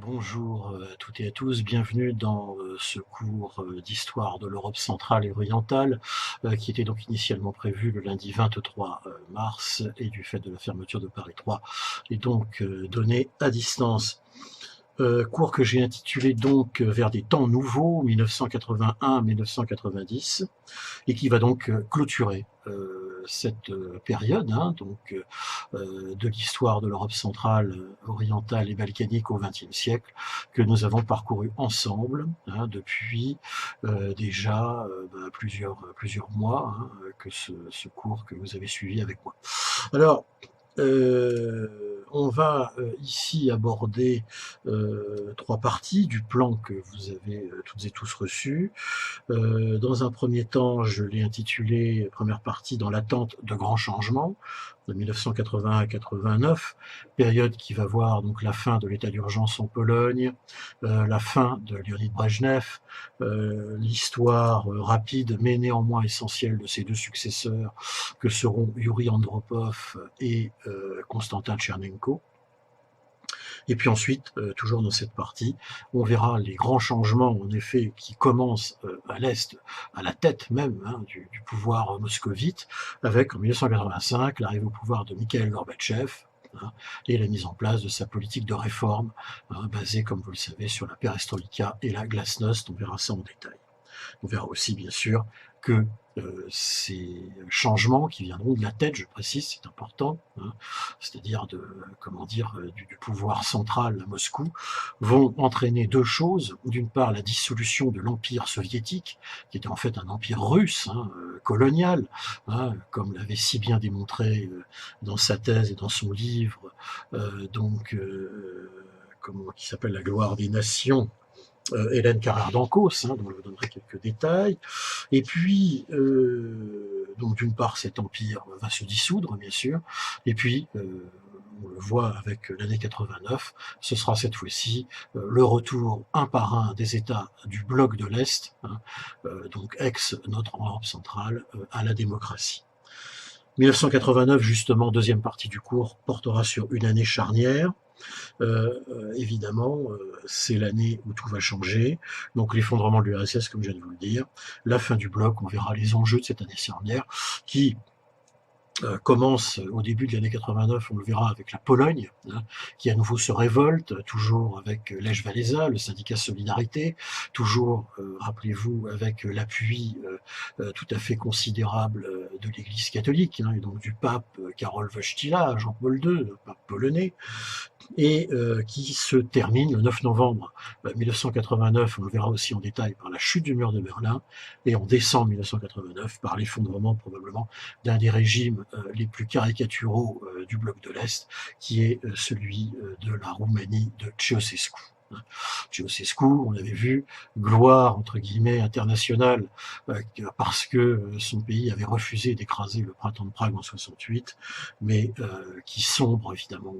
Bonjour à toutes et à tous, bienvenue dans ce cours d'histoire de l'Europe centrale et orientale qui était donc initialement prévu le lundi 23 mars et du fait de la fermeture de Paris 3 est donc donné à distance. Cours que j'ai intitulé donc Vers des temps nouveaux, 1981-1990, et qui va donc clôturer cette période de l'histoire de l'Europe centrale, orientale et balkanique au XXe siècle que nous avons parcouru ensemble depuis déjà plusieurs mois que ce cours que vous avez suivi avec moi. Alors, on va ici aborder trois parties du plan que vous avez toutes et tous reçu. Dans un premier temps, je l'ai intitulé première partie dans l'attente de grands changements, de 1981 à 89, période qui va voir donc la fin de l'état d'urgence en Pologne, la fin de Leonid Brejnev, l'histoire rapide mais néanmoins essentielle de ses deux successeurs que seront Yuri Andropov et Konstantin Tchernenko. Et puis ensuite, toujours dans cette partie, on verra les grands changements, en effet, qui commencent à l'Est, à la tête même du pouvoir moscovite, avec en 1985 l'arrivée au pouvoir de Mikhail Gorbatchev, et la mise en place de sa politique de réforme, basée, comme vous le savez, sur la perestroïka et la glasnost. On verra ça en détail. On verra aussi, bien sûr, que ces changements qui viendront de la tête, je précise, c'est important, c'est-à-dire du pouvoir central à Moscou, vont entraîner deux choses. D'une part, la dissolution de l'Empire soviétique, qui était en fait un empire russe, colonial, comme l'avait si bien démontré dans sa thèse et dans son livre, qui s'appelle La gloire des nations, Hélène Carrère d'Ancos, dont je vous donnerai quelques détails. Et puis, donc d'une part, cet empire va se dissoudre, bien sûr, et puis, on le voit avec l'année 89, ce sera cette fois-ci le retour un par un des États du bloc de l'Est, donc ex notre Europe centrale, à la démocratie. 1989, justement, deuxième partie du cours, portera sur une année charnière. Évidemment, c'est l'année où tout va changer. Donc l'effondrement de l'URSS, comme je viens de vous le dire, la fin du bloc, on verra les enjeux de cette année charnière qui commence au début de l'année 89, on le verra avec la Pologne, qui à nouveau se révolte, toujours avec Lech Walesa, le syndicat Solidarité, toujours, rappelez-vous, avec l'appui tout à fait considérable de l'Église catholique, et donc du pape Karol Wojtyła, Jean-Paul II, le pape polonais, et qui se termine le 9 novembre 1989, on le verra aussi en détail, par la chute du mur de Berlin, et en décembre 1989 par l'effondrement probablement d'un des régimes les plus caricaturaux du bloc de l'Est, qui est celui de la Roumanie de Ceausescu. Ceausescu, on avait vu, gloire entre guillemets internationale, parce que son pays avait refusé d'écraser le printemps de Prague en 68, mais qui sombre évidemment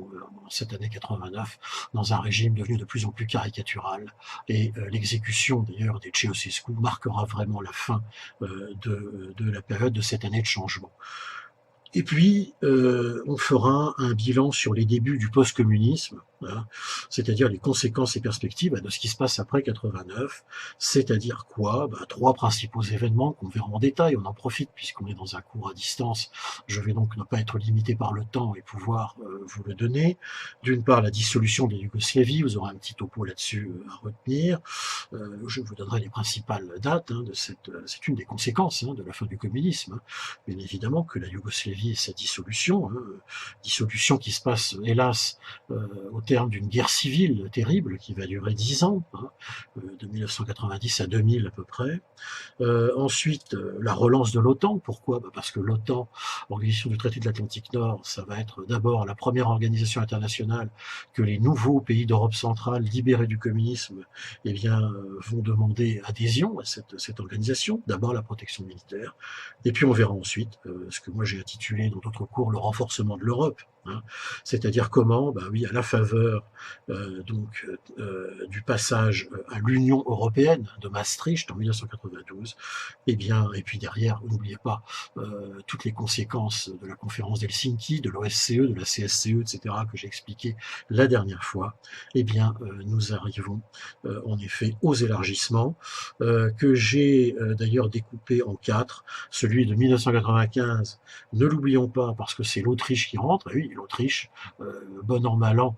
en cette année 89 dans un régime devenu de plus en plus caricatural, et l'exécution d'ailleurs des Ceausescu marquera vraiment la fin de la période de cette année de changement. Et puis, on fera un bilan sur les débuts du post-communisme, c'est-à-dire les conséquences et perspectives de ce qui se passe après 89, c'est-à-dire quoi? Trois principaux événements qu'on verra en détail, on en profite puisqu'on est dans un cours à distance, je vais donc ne pas être limité par le temps et pouvoir vous le donner. D'une part, la dissolution de la Yougoslavie, vous aurez un petit topo là-dessus à retenir, je vous donnerai les principales dates c'est une des conséquences de la fin du communisme, bien évidemment que la Yougoslavie et sa dissolution, dissolution qui se passe hélas au terme d'une guerre civile terrible qui va durer 10 ans, de 1990 à 2000 à peu près. Ensuite, la relance de l'OTAN. Pourquoi? Parce que l'OTAN, organisation du traité de l'Atlantique Nord, ça va être d'abord la première organisation internationale que les nouveaux pays d'Europe centrale libérés du communisme vont demander adhésion à cette organisation. D'abord la protection militaire, et puis on verra ensuite ce que moi j'ai intitulé dans d'autres cours le renforcement de l'Europe, hein. C'est-à-dire comment, bah oui, à la faveur du passage à l'Union européenne de Maastricht en 1992, eh bien, et puis derrière, n'oubliez pas toutes les conséquences de la conférence d'Helsinki, de l'OSCE, de la CSCE, etc., que j'ai expliqué la dernière fois, eh bien, nous arrivons en effet aux élargissements que j'ai d'ailleurs découpé en 4. Celui de 1995, ne l'oublions pas parce que c'est l'Autriche qui rentre. Et oui, l'Autriche, bon an mal an,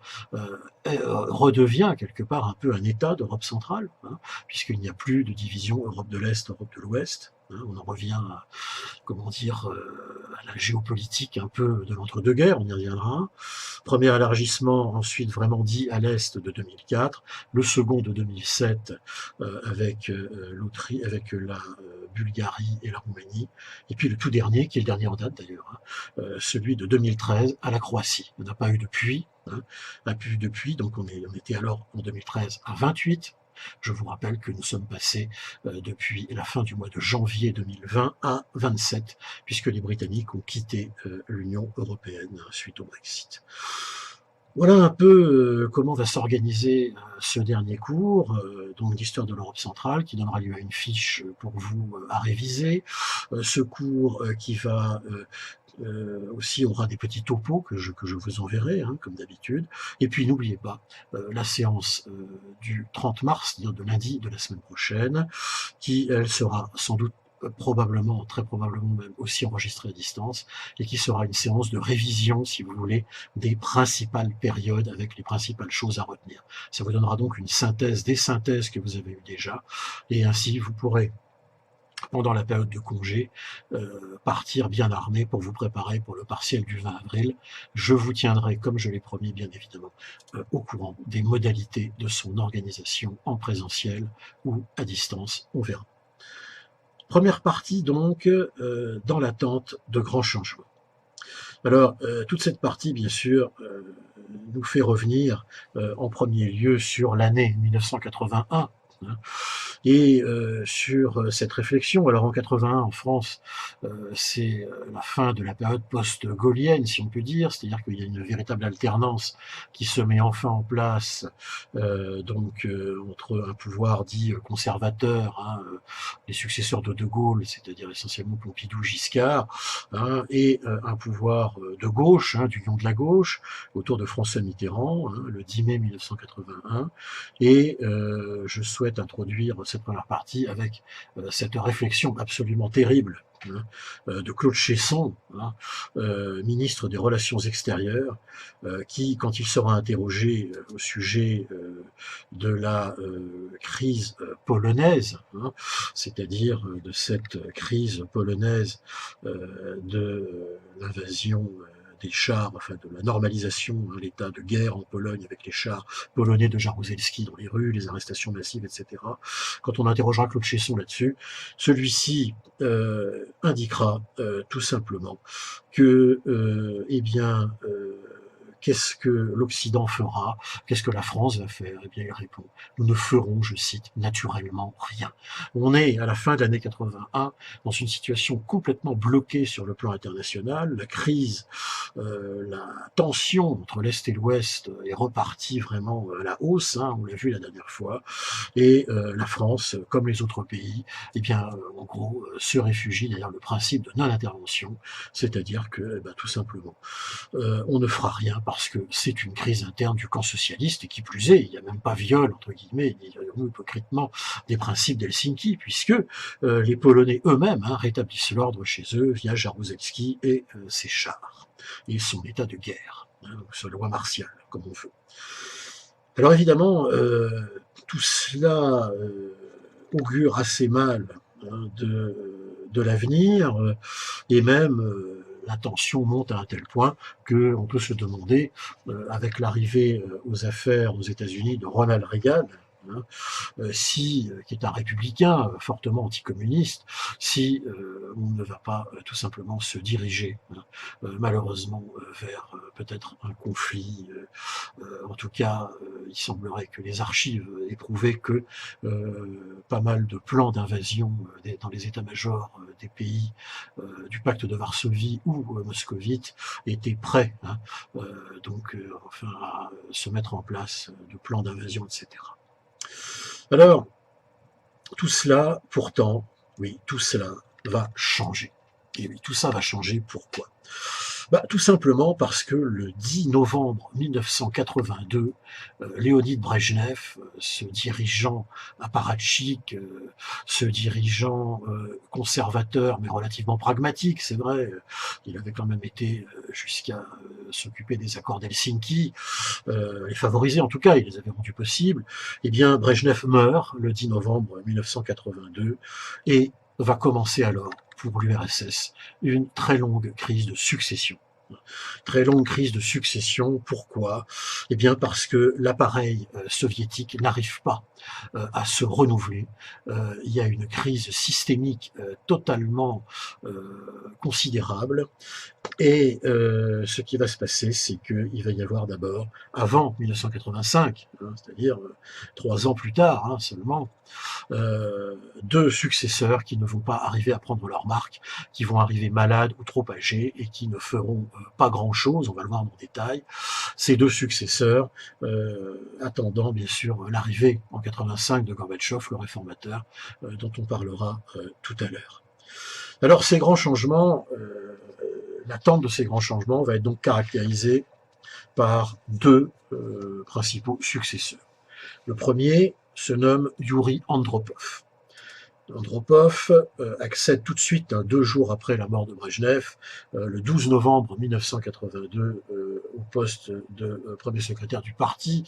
redevient quelque part un peu un État d'Europe centrale, hein, puisqu'il n'y a plus de division Europe de l'Est, Europe de l'Ouest. On en revient à, comment dire, à la géopolitique un peu de l'entre-deux-guerres, on y reviendra. Premier élargissement, ensuite vraiment dit à l'Est de 2004, le second de 2007 avec avec la Bulgarie et la Roumanie, et puis le tout dernier, qui est le dernier en date d'ailleurs, hein, celui de 2013 à la Croatie. Il n'y en a pas eu depuis, donc on était alors en 2013 à 28. Je vous rappelle que nous sommes passés depuis la fin du mois de janvier 2020 à 27, puisque les Britanniques ont quitté l'Union européenne suite au Brexit. Voilà un peu comment va s'organiser ce dernier cours, donc d'histoire de l'Europe centrale, qui donnera lieu à une fiche pour vous à réviser. Ce cours qui va aussi aura des petits topos que je vous enverrai, hein, comme d'habitude. Et puis n'oubliez pas la séance du 30 mars, c'est-à-dire de lundi de la semaine prochaine, qui elle sera sans doute probablement, très probablement même aussi enregistrée à distance, et qui sera une séance de révision, si vous voulez, des principales périodes avec les principales choses à retenir. Ça vous donnera donc une synthèse des synthèses que vous avez eues déjà, et ainsi vous pourrez pendant la période de congé, partir bien armé pour vous préparer pour le partiel du 20 avril. Je vous tiendrai, comme je l'ai promis, bien évidemment, au courant des modalités de son organisation en présentiel ou à distance, on verra. Première partie donc, dans l'attente de grands changements. Alors, toute cette partie, bien sûr, nous fait revenir en premier lieu sur l'année 1981, hein, et sur cette réflexion. Alors en 81 en France, c'est la fin de la période post-gaulienne, si on peut dire, c'est-à-dire qu'il y a une véritable alternance qui se met enfin en place, entre un pouvoir dit conservateur, hein, les successeurs de De Gaulle, c'est-à-dire essentiellement Pompidou, Giscard, hein, et un pouvoir de gauche, hein, d'union de la gauche, autour de François Mitterrand, hein, le 10 mai 1981, et je souhaite introduire cette première partie avec cette réflexion absolument terrible, hein, de Claude Chesson, hein, ministre des Relations extérieures, qui, quand il sera interrogé au sujet de la crise polonaise, hein, c'est-à-dire de cette crise polonaise de l'invasion des chars, enfin de la normalisation, hein, l'état de guerre en Pologne avec les chars polonais de Jaruzelski dans les rues, les arrestations massives, etc. Quand on interrogera Claude Chesson là-dessus, celui-ci indiquera tout simplement que, qu'est-ce que l'Occident fera? Qu'est-ce que la France va faire? Eh bien, il répond, nous ne ferons, je cite, naturellement rien. On est à la fin de l'année 81 dans une situation complètement bloquée sur le plan international. La crise, la tension entre l'Est et l'Ouest est repartie vraiment à la hausse, hein, on l'a vu la dernière fois. Et la France, comme les autres pays, eh bien, en gros, se réfugie derrière le principe de non-intervention, c'est-à-dire que, tout simplement, on ne fera rien parce que c'est une crise interne du camp socialiste, et qui plus est, il n'y a même pas viol, entre guillemets, dirions-nous hypocritement, des principes d'Helsinki, puisque les Polonais eux-mêmes rétablissent l'ordre chez eux via Jaruzelski et ses chars. Et ils sont en état de guerre, hein, sur la loi martiale, comme on veut. Alors évidemment, tout cela augure assez mal, hein, de l'avenir, et même la tension monte à un tel point qu'on peut se demander, avec l'arrivée aux affaires aux États-Unis de Ronald Reagan, hein, qui est un républicain fortement anticommuniste, si on ne va pas tout simplement se diriger, hein, malheureusement vers peut-être un conflit. En tout cas, il semblerait que les archives aient prouvé que pas mal de plans d'invasion dans les états-majors des pays du pacte de Varsovie ou moscovite étaient prêts, hein, enfin, à se mettre en place de plans d'invasion, etc. Alors, tout cela, pourtant, oui, tout cela va changer. Et oui, tout ça va changer, pourquoi? Tout simplement parce que le 10 novembre 1982, Léonid Brejnev, ce dirigeant apparatchik, ce dirigeant conservateur mais relativement pragmatique, c'est vrai, il avait quand même été jusqu'à s'occuper des accords d'Helsinki, les favoriser en tout cas, il les avait rendus possibles. Eh bien, Brejnev meurt le 10 novembre 1982 et va commencer alors pour l'URSS une très longue crise de succession. Très longue crise de succession, pourquoi? Eh bien parce que l'appareil soviétique n'arrive pas à se renouveler. Il y a une crise systémique totalement considérable. Et ce qui va se passer, c'est qu'il va y avoir d'abord, avant 1985, hein, c'est-à-dire 3 ans plus tard seulement, 2 successeurs qui ne vont pas arriver à prendre leur marque, qui vont arriver malades ou trop âgés et qui ne feront pas grand-chose, on va le voir en détail. Ces 2 successeurs attendant bien sûr l'arrivée en 85 de Gorbatchev, le réformateur, dont on parlera tout à l'heure. Alors ces grands changements, l'attente de ces grands changements va être donc caractérisée par 2 principaux successeurs. Le premier se nomme Yuri Andropov. Andropov accède tout de suite, 2 jours après la mort de Brejnev, le 12 novembre 1982, au poste de premier secrétaire du parti.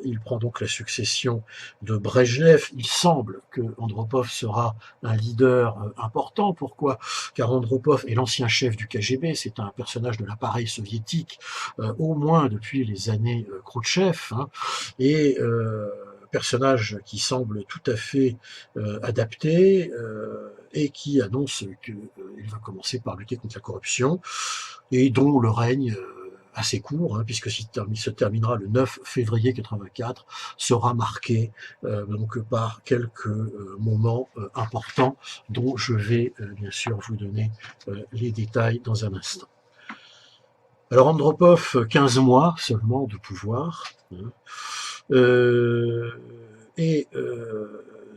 Il prend donc la succession de Brejnev. Il semble que Andropov sera un leader important. Pourquoi? Car Andropov est l'ancien chef du KGB, c'est un personnage de l'appareil soviétique, au moins depuis les années Khrouchtchev, et personnage qui semble tout à fait adapté et qui annonce qu'il va commencer par lutter contre la corruption et dont le règne assez court, puisque il se terminera le 9 février 84, sera marqué donc par quelques moments importants dont je vais bien sûr vous donner les détails dans un instant. Alors Andropov, 15 mois seulement de pouvoir, et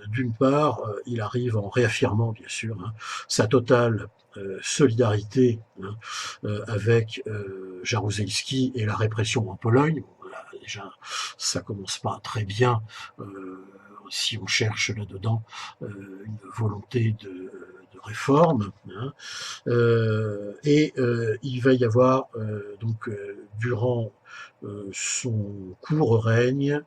d'une part, il arrive en réaffirmant bien sûr sa totale solidarité avec Jaruzelski et la répression en Pologne. Bon, voilà, déjà, ça commence pas très bien si on cherche là-dedans une volonté de réforme. Il va y avoir donc durant son court règne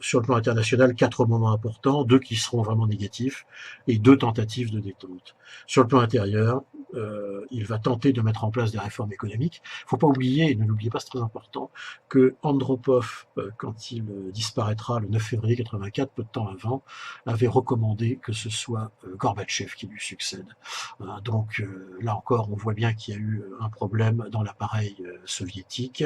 sur le plan international 4 moments importants, 2 qui seront vraiment négatifs et 2 tentatives de détente. Sur le plan intérieur, il va tenter de mettre en place des réformes économiques. Il ne faut pas oublier, et ne l'oubliez pas, c'est très important, que Andropov, quand il disparaîtra le 9 février 84, peu de temps avant, avait recommandé que ce soit Gorbatchev qui lui succède. Donc là encore, on voit bien qu'il y a eu un problème dans l'appareil soviétique.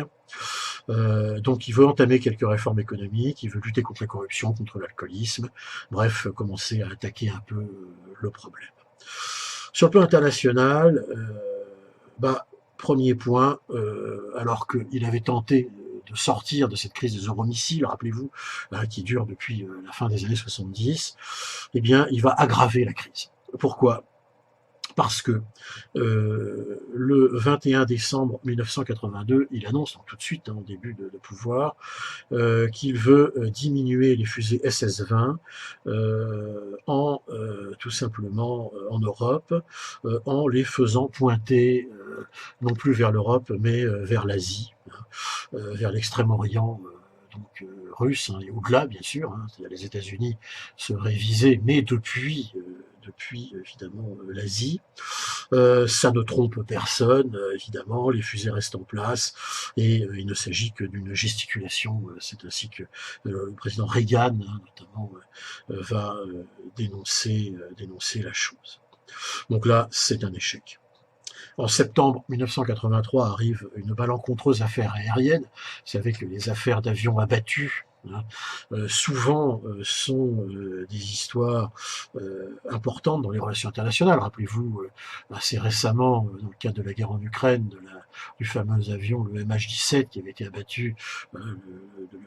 Donc il veut entamer quelques réformes économiques, il veut lutter contre la corruption, contre l'alcoolisme, bref, commencer à attaquer un peu le problème. Sur le plan international, premier point, alors qu'il avait tenté de sortir de cette crise des euromissiles, rappelez-vous, qui dure depuis la fin des années 70, eh bien, il va aggraver la crise. Pourquoi? Parce que le 21 décembre 1982, il annonce donc tout de suite, au début de pouvoir, qu'il veut diminuer les fusées SS-20 tout simplement en Europe, en les faisant pointer non plus vers l'Europe, mais vers l'Asie, vers l'Extrême-Orient russe, et au-delà bien sûr, c'est-à-dire les États-Unis seraient visés, mais depuis évidemment l'Asie. Ça ne trompe personne, évidemment, les fusées restent en place, et il ne s'agit que d'une gesticulation. C'est ainsi que le président Reagan, hein, notamment, va dénoncer la chose. Donc là, c'est un échec. En septembre 1983 arrive une malencontreuse affaire aérienne. Vous savez que les affaires d'avions abattus, hein, souvent sont des histoires importantes dans les relations internationales. Rappelez-vous assez récemment, dans le cadre de la guerre en Ukraine, du fameux avion, le MH17, qui avait été abattu,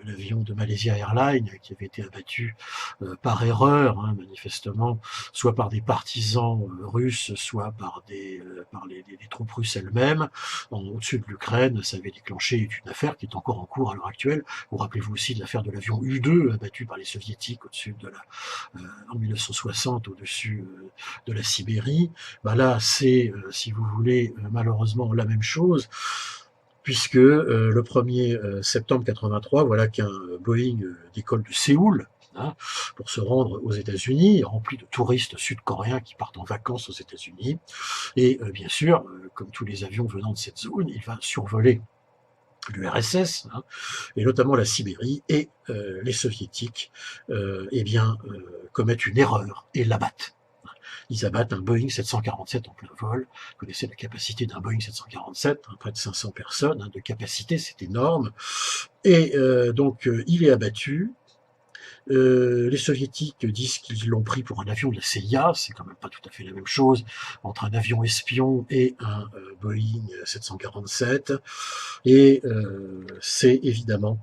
l'avion de Malaysia Airlines, qui avait été abattu par erreur, hein, manifestement, soit par des partisans russes, soit par les troupes russes elles-mêmes, au-dessus de l'Ukraine. Ça avait déclenché une affaire qui est encore en cours à l'heure actuelle. Vous rappelez-vous aussi de l'affaire de l'avion U-2 abattu par les soviétiques au-dessus en 1960 au-dessus de la Sibérie. Ben là, c'est, si vous voulez, malheureusement la même chose, puisque le 1er septembre 83, voilà qu'un Boeing décolle de Séoul, hein, pour se rendre aux États-Unis, rempli de touristes sud-coréens qui partent en vacances aux États-Unis. Et bien sûr, comme tous les avions venant de cette zone, il va survoler l'URSS, hein, et notamment la Sibérie, et les soviétiques commettent une erreur et l'abattent. Ils abattent un Boeing 747 en plein vol. Vous connaissez la capacité d'un Boeing 747, hein, près de 500 personnes, hein, de capacité, c'est énorme. Et donc il est abattu. Les soviétiques disent qu'ils l'ont pris pour un avion de la CIA, c'est quand même pas tout à fait la même chose entre un avion espion et un Boeing 747, et c'est évidemment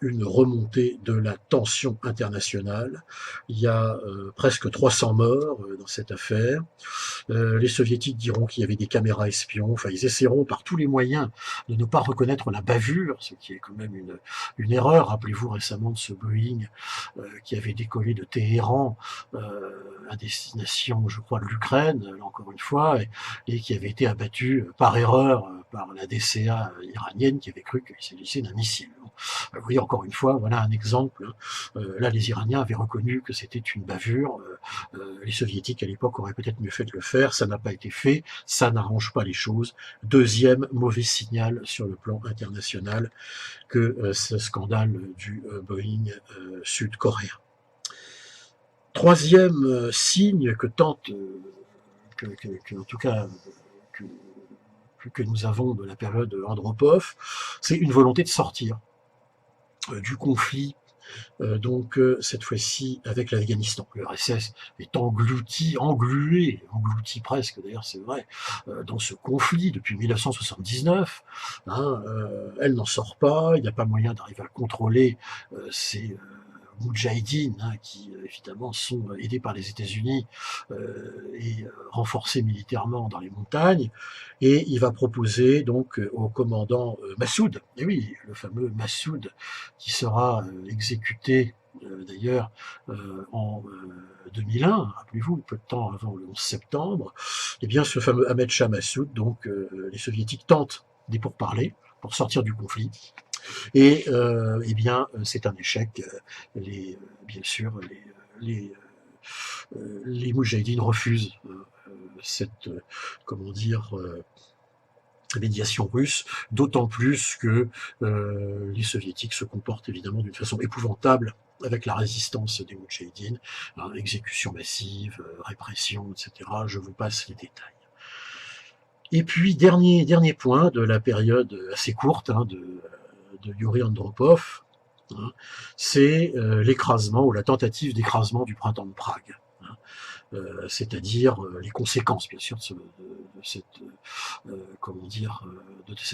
une remontée de la tension internationale. Il y a presque 300 morts dans cette affaire. Les soviétiques diront qu'il y avait des caméras espions, enfin ils essaieront par tous les moyens de ne pas reconnaître la bavure, ce qui est quand même une erreur. Rappelez-vous récemment de ce Boeing qui avait décollé de Téhéran à destination, je crois, de l'Ukraine, là encore une fois, et qui avait été abattu par erreur par la DCA iranienne qui avait cru qu'il s'agissait d'un missile. Vous voyez, encore une fois, voilà un exemple. Là, les Iraniens avaient reconnu que c'était une bavure. Les Soviétiques, à l'époque, auraient peut-être mieux fait de le faire. Ça n'a pas été fait. Ça n'arrange pas les choses. Deuxième mauvais signal sur le plan international que ce scandale du Boeing sud-coréen. Troisième signe que tente, en tout cas, que nous avons de la période Andropov, c'est une volonté de sortir du conflit, donc cette fois-ci avec l'Afghanistan. L'URSS est englouti presque, d'ailleurs c'est vrai, dans ce conflit depuis 1979. Hein, elle n'en sort pas, il n'y a pas moyen d'arriver à contrôler ces Moudjahidines, hein, qui évidemment sont aidés par les États-Unis et renforcés militairement dans les montagnes, et il va proposer donc au commandant Massoud, et oui, le fameux Massoud qui sera exécuté d'ailleurs en 2001, rappelez-vous, peu de temps avant le 11 septembre, et bien ce fameux Ahmed Shah Massoud, donc les soviétiques tentent des pourparlers pour sortir du conflit. Et eh bien, c'est un échec. Bien sûr, les Moudjahidines refusent cette, comment dire, médiation russe, d'autant plus que les soviétiques se comportent évidemment d'une façon épouvantable avec la résistance des Moudjahidines, hein, exécution massive, répression, etc. Je vous passe les détails. Et puis, dernier point de la période assez courte, hein, de Yuri Andropov, hein, c'est l'écrasement ou la tentative d'écrasement du printemps de Prague, hein, c'est-à-dire les conséquences, bien sûr, de cette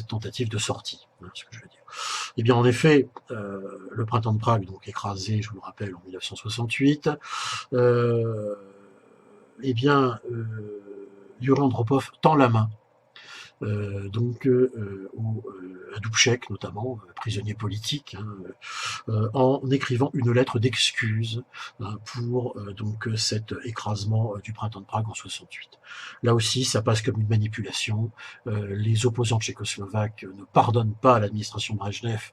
tentative de sortie, hein, ce que je veux dire. Eh bien, en effet, le printemps de Prague, donc écrasé, je vous le rappelle, en 1968, eh bien, Yuri Andropov tend la main à Dubček notamment, prisonnier politique, hein, en écrivant une lettre d'excuse, hein, pour cet écrasement du printemps de Prague en 68. Là aussi, ça passe comme une manipulation. Les opposants tchécoslovaques ne pardonnent pas à l'administration Brejnev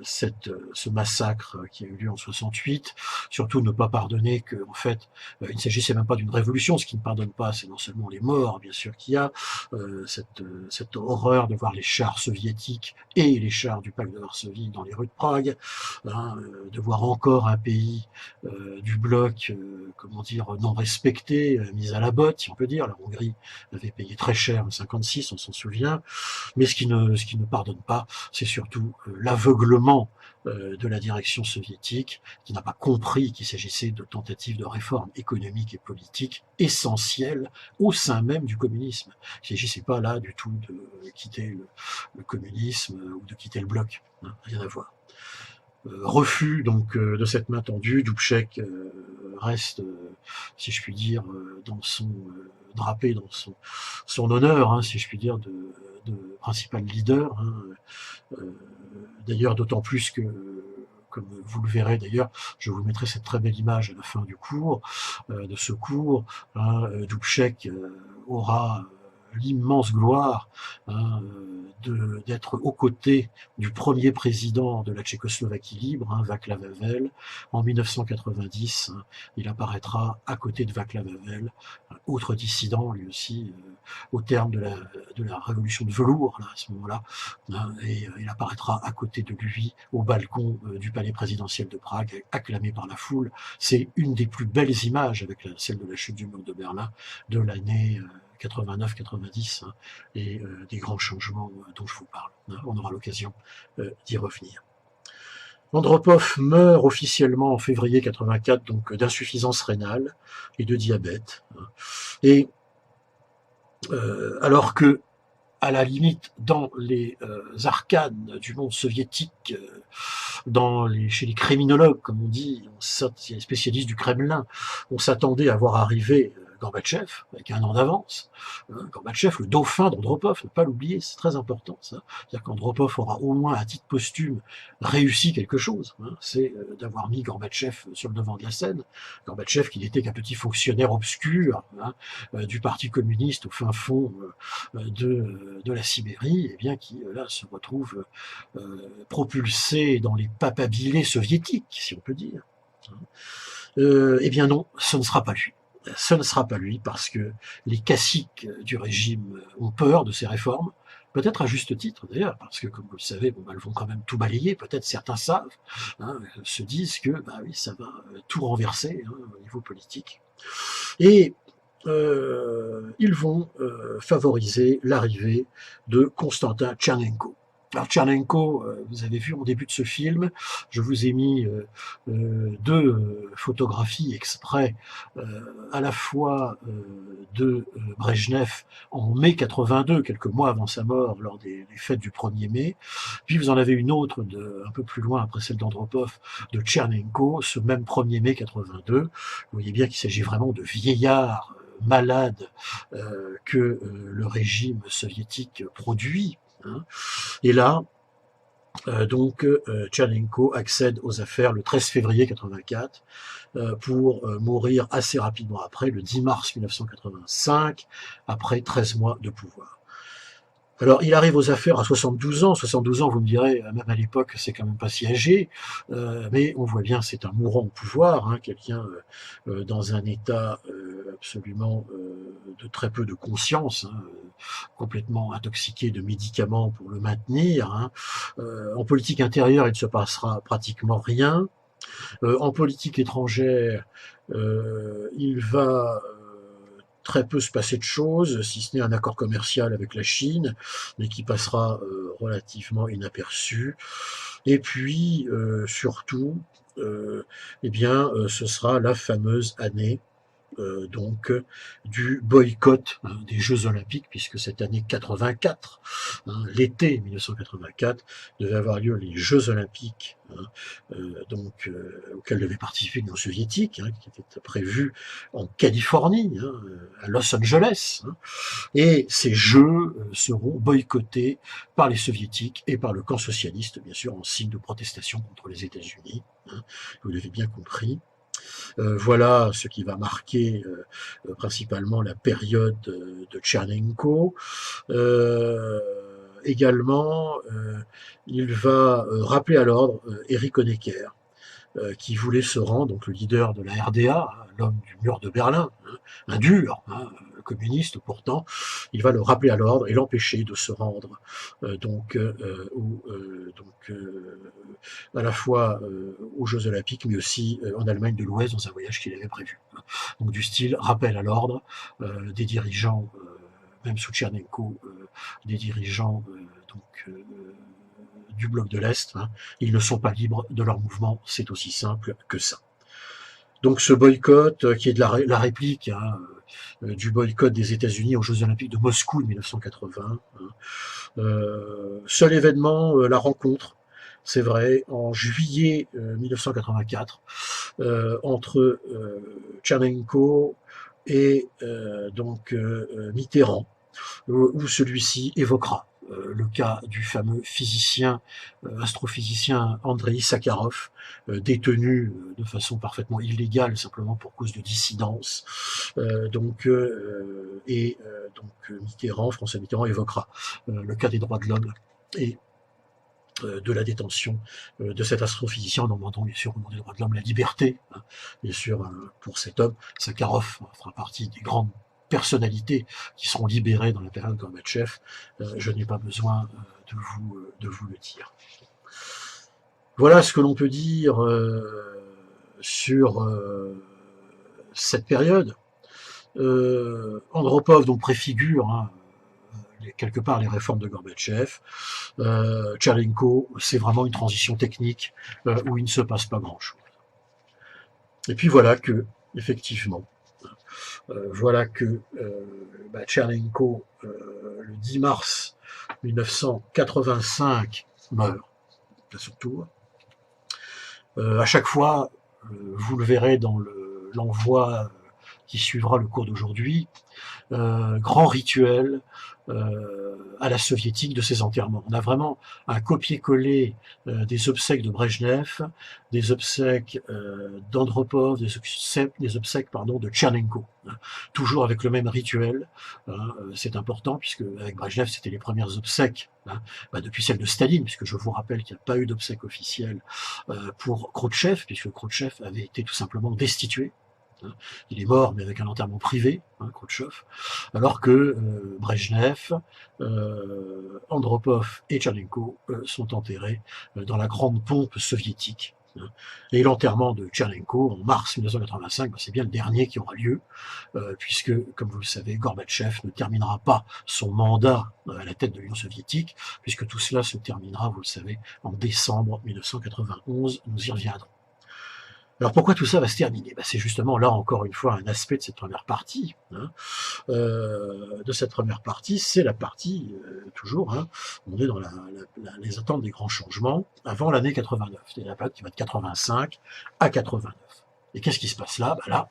ce massacre qui a eu lieu en 68. Surtout ne pas pardonner que, en fait, il ne s'agissait même pas d'une révolution. Ce qui ne pardonne pas, c'est non seulement les morts, bien sûr, qu'il y a, cette horreur de voir les chars soviétiques et les chars du pacte de Varsovie dans les rues de Prague, hein, de voir encore un pays du bloc, comment dire, non respecté, mis à la botte, si on peut dire. La Hongrie avait payé très cher en 56, on s'en souvient. Mais ce qui ne pardonne pas, c'est surtout l'aveuglement de la direction soviétique, qui n'a pas compris qu'il s'agissait de tentatives de réforme économique et politique essentielles au sein même du communisme. Il ne s'agissait pas là du tout de quitter le communisme ou de quitter le bloc, hein, rien à voir. Refus donc de cette main tendue, Dubček reste, si je puis dire, dans son drapé dans son honneur, hein, si je puis dire, de principal leader. Hein. D'ailleurs, d'autant plus que, comme vous le verrez d'ailleurs, je vous mettrai cette très belle image à la fin du cours, de ce cours, hein, Dubček aura l'immense gloire, hein, d'être aux côtés du premier président de la Tchécoslovaquie libre, hein, Václav Havel. En 1990, hein, il apparaîtra à côté de Václav Havel, autre dissident lui aussi, au terme de la révolution de velours, là, à ce moment-là, hein, et il apparaîtra à côté de lui au balcon du palais présidentiel de Prague, acclamé par la foule. C'est une des plus belles images, avec celle de la chute du mur de Berlin, de l'année 89-90, hein, et des grands changements dont je vous parle. Hein, on aura l'occasion d'y revenir. Andropov meurt officiellement en février 84, donc d'insuffisance rénale et de diabète. Hein, et alors que, à la limite, dans les arcanes du monde soviétique, chez les criminologues, comme on dit, les spécialistes du Kremlin, on s'attendait à voir arriver Gorbatchev, avec un an d'avance. Gorbatchev, le dauphin d'Andropov, ne pas l'oublier, c'est très important ça. C'est-à-dire qu'Andropov aura au moins, à titre posthume, réussi quelque chose. Hein, c'est d'avoir mis Gorbatchev sur le devant de la scène. Gorbatchev, qui n'était qu'un petit fonctionnaire obscur, hein, du Parti communiste au fin fond de la Sibérie, et bien qui là se retrouve propulsé dans les papabilés soviétiques, si on peut dire. Eh bien non, ce ne sera pas lui. Ce ne sera pas lui, parce que les caciques du régime ont peur de ces réformes, peut-être à juste titre d'ailleurs, parce que comme vous le savez, elles vont quand même tout balayer, peut-être certains savent, hein, se disent que oui, ça va tout renverser, hein, au niveau politique. Et ils vont favoriser l'arrivée de Konstantin Tchernenko. Alors Tchernenko, vous avez vu en début de ce film, je vous ai mis deux photographies exprès, à la fois de Brejnev en mai 82, quelques mois avant sa mort, lors des fêtes du 1er mai, puis vous en avez une autre un peu plus loin, après celle d'Andropov, de Tchernenko, ce même 1er mai 82. Vous voyez bien qu'il s'agit vraiment de vieillards malades que le régime soviétique produit. Hein. Et là, Tchernenko accède aux affaires le 13 février 84 pour mourir assez rapidement après, le 10 mars 1985, après 13 mois de pouvoir. Alors, il arrive aux affaires à 72 ans. 72 ans, vous me direz, même à l'époque, c'est quand même pas si âgé. Mais on voit bien, c'est un mourant au pouvoir, hein, quelqu'un dans un état absolument de très peu de conscience, hein, complètement intoxiqué de médicaments pour le maintenir. Hein. En politique intérieure, il ne se passera pratiquement rien. En politique étrangère, il va très peu se passer de choses, si ce n'est un accord commercial avec la Chine, mais qui passera relativement inaperçu. Et puis, surtout, ce sera la fameuse année donc du boycott des Jeux Olympiques, puisque cette année 84, l'été 1984, devait avoir lieu les Jeux Olympiques, auxquels devait participer l'Union soviétique, qui étaient prévus en Californie, à Los Angeles, et ces Jeux seront boycottés par les soviétiques et par le camp socialiste, bien sûr, en signe de protestation contre les États-Unis, vous l'avez bien compris. Voilà ce qui va marquer principalement la période de Tchernenko. Également, il va rappeler à l'ordre Erich Honecker, qui voulait se rendre, donc le leader de la RDA, l'homme du mur de Berlin, un dur, communiste pourtant, il va le rappeler à l'ordre et l'empêcher de se rendre à la fois aux Jeux Olympiques, mais aussi en Allemagne de l'Ouest dans un voyage qu'il avait prévu. Donc du style rappel à l'ordre des dirigeants, même sous Tchernenko, des dirigeants du bloc de l'Est, ils ne sont pas libres de leur mouvement, c'est aussi simple que ça. Donc ce boycott, qui est de la réplique du boycott des États-Unis aux Jeux Olympiques de Moscou de 1980, seul événement, la rencontre, c'est vrai, en juillet 1984, entre Tchernenko et Mitterrand, où celui-ci évoquera le cas du fameux physicien, astrophysicien Andreï Sakharov, détenu de façon parfaitement illégale, simplement pour cause de dissidence. François Mitterrand évoquera le cas des droits de l'homme et de la détention de cet astrophysicien, en demandant bien sûr au nom des droits de l'homme la liberté. Bien sûr, pour cet homme, Sakharov fera partie des grandes personnalités qui seront libérées dans la période Gorbatchev. Je n'ai pas besoin de vous le dire. Voilà ce que l'on peut dire sur cette période. Andropov donc préfigure quelque part les réformes de Gorbatchev. Tchernenko, c'est vraiment une transition technique où il ne se passe pas grand-chose. Et puis voilà que, effectivement, Tchernenko, le 10 mars 1985, meurt à son tour. À chaque fois, vous le verrez dans l'envoi qui suivra le cours d'aujourd'hui, grand rituel à la soviétique de ces enterrements. On a vraiment un copier-coller des obsèques de Brejnev, des obsèques d'Andropov, des obsèques de Tchernenko, toujours avec le même rituel. C'est important puisque avec Brejnev c'était les premières obsèques depuis celle de Staline, puisque je vous rappelle qu'il n'y a pas eu d'obsèques officielles pour Khrouchtchev, puisque Khrouchtchev avait été tout simplement destitué. Il est mort, mais avec un enterrement privé, Khrouchtchev, alors que Brejnev, Andropov et Tchernenko sont enterrés dans la grande pompe soviétique. Et l'enterrement de Tchernenko en mars 1985, c'est bien le dernier qui aura lieu, puisque, comme vous le savez, Gorbatchev ne terminera pas son mandat à la tête de l'Union soviétique, puisque tout cela se terminera, vous le savez, en décembre 1991, nous y reviendrons. Alors pourquoi tout ça va se terminer? C'est justement là encore une fois un aspect de cette première partie. C'est la partie toujours. On est dans les attentes des grands changements avant l'année 89. C'est la période qui va de 85 à 89. Et qu'est-ce qui se passe là? Là,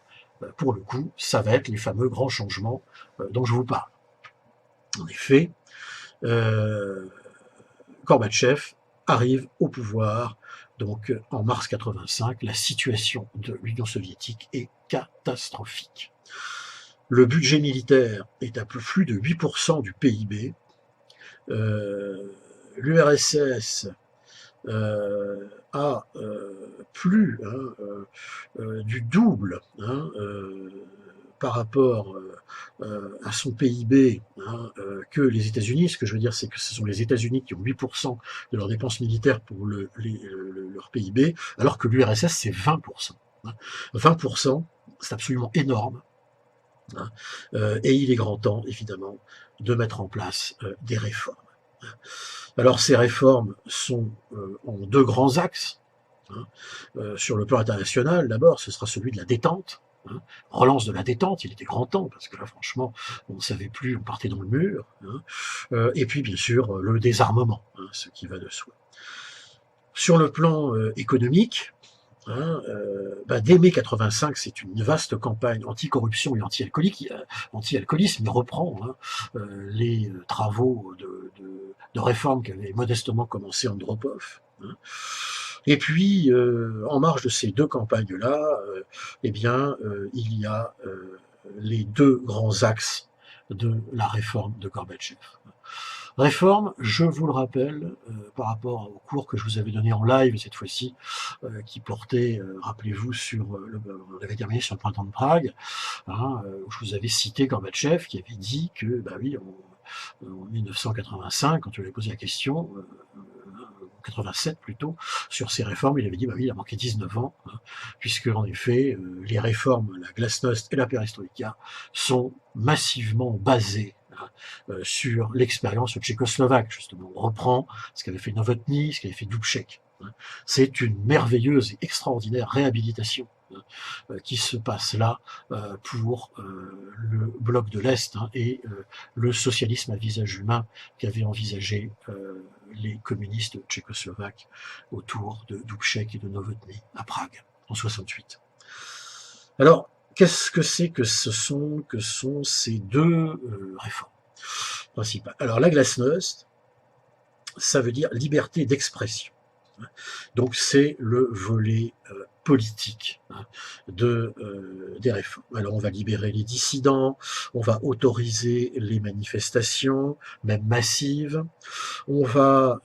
pour le coup, ça va être les fameux grands changements dont je vous parle. En effet, Gorbatchev arrive au pouvoir. Donc, en mars 85, la situation de l'Union soviétique est catastrophique. Le budget militaire est à plus de 8% du PIB. L'URSS a plus du double par rapport à son PIB que les États-Unis. Ce que je veux dire, c'est que ce sont les États-Unis qui ont 8% de leurs dépenses militaires pour leur PIB, alors que l'URSS, c'est 20%. 20%, c'est absolument énorme. Et il est grand temps, évidemment, de mettre en place des réformes. Alors, ces réformes sont en deux grands axes. Sur le plan international, d'abord, ce sera celui de la détente. hein, relance de la détente, il était grand temps, parce que là, franchement, on ne savait plus, on partait dans le mur, hein, et puis, bien sûr, le désarmement, hein, ce qui va de soi. Sur le plan économique, hein, dès mai 85, c'est une vaste campagne anticorruption et anti-alcoolisme. Il reprend hein, les travaux de réforme qu'avait modestement commencé Andropov. Hein. Et puis, en marge de ces deux campagnes-là, il y a les deux grands axes de la réforme de Gorbatchev. Réforme, je vous le rappelle, par rapport au cours que je vous avais donné en live cette fois-ci, qui portait, rappelez-vous, on avait terminé sur le printemps de Prague, hein, où je vous avais cité Gorbatchev qui avait dit que, bah oui, en 1985, quand tu lui avais posé la question, 87 plutôt, sur ces réformes, il avait dit, bah oui, il a manqué 19 ans, hein, puisque en effet, les réformes, la glasnost et la perestroïka, sont massivement basées sur l'expérience tchécoslovaque, justement. On reprend ce qu'avait fait Novotny, ce qu'avait fait Dubček. Hein. C'est une merveilleuse et extraordinaire réhabilitation qui se passe là pour le bloc de l'Est hein, et le socialisme à visage humain qu'avaient envisagé les communistes tchécoslovaques autour de Dubček et de Novotny à Prague en 68. Alors, qu'est-ce que c'est que sont ces deux réformes principales? Alors, la glasnost, ça veut dire liberté d'expression. Donc, c'est le volet politique hein, des réformes. Alors, on va libérer les dissidents, on va autoriser les manifestations, même massives, on va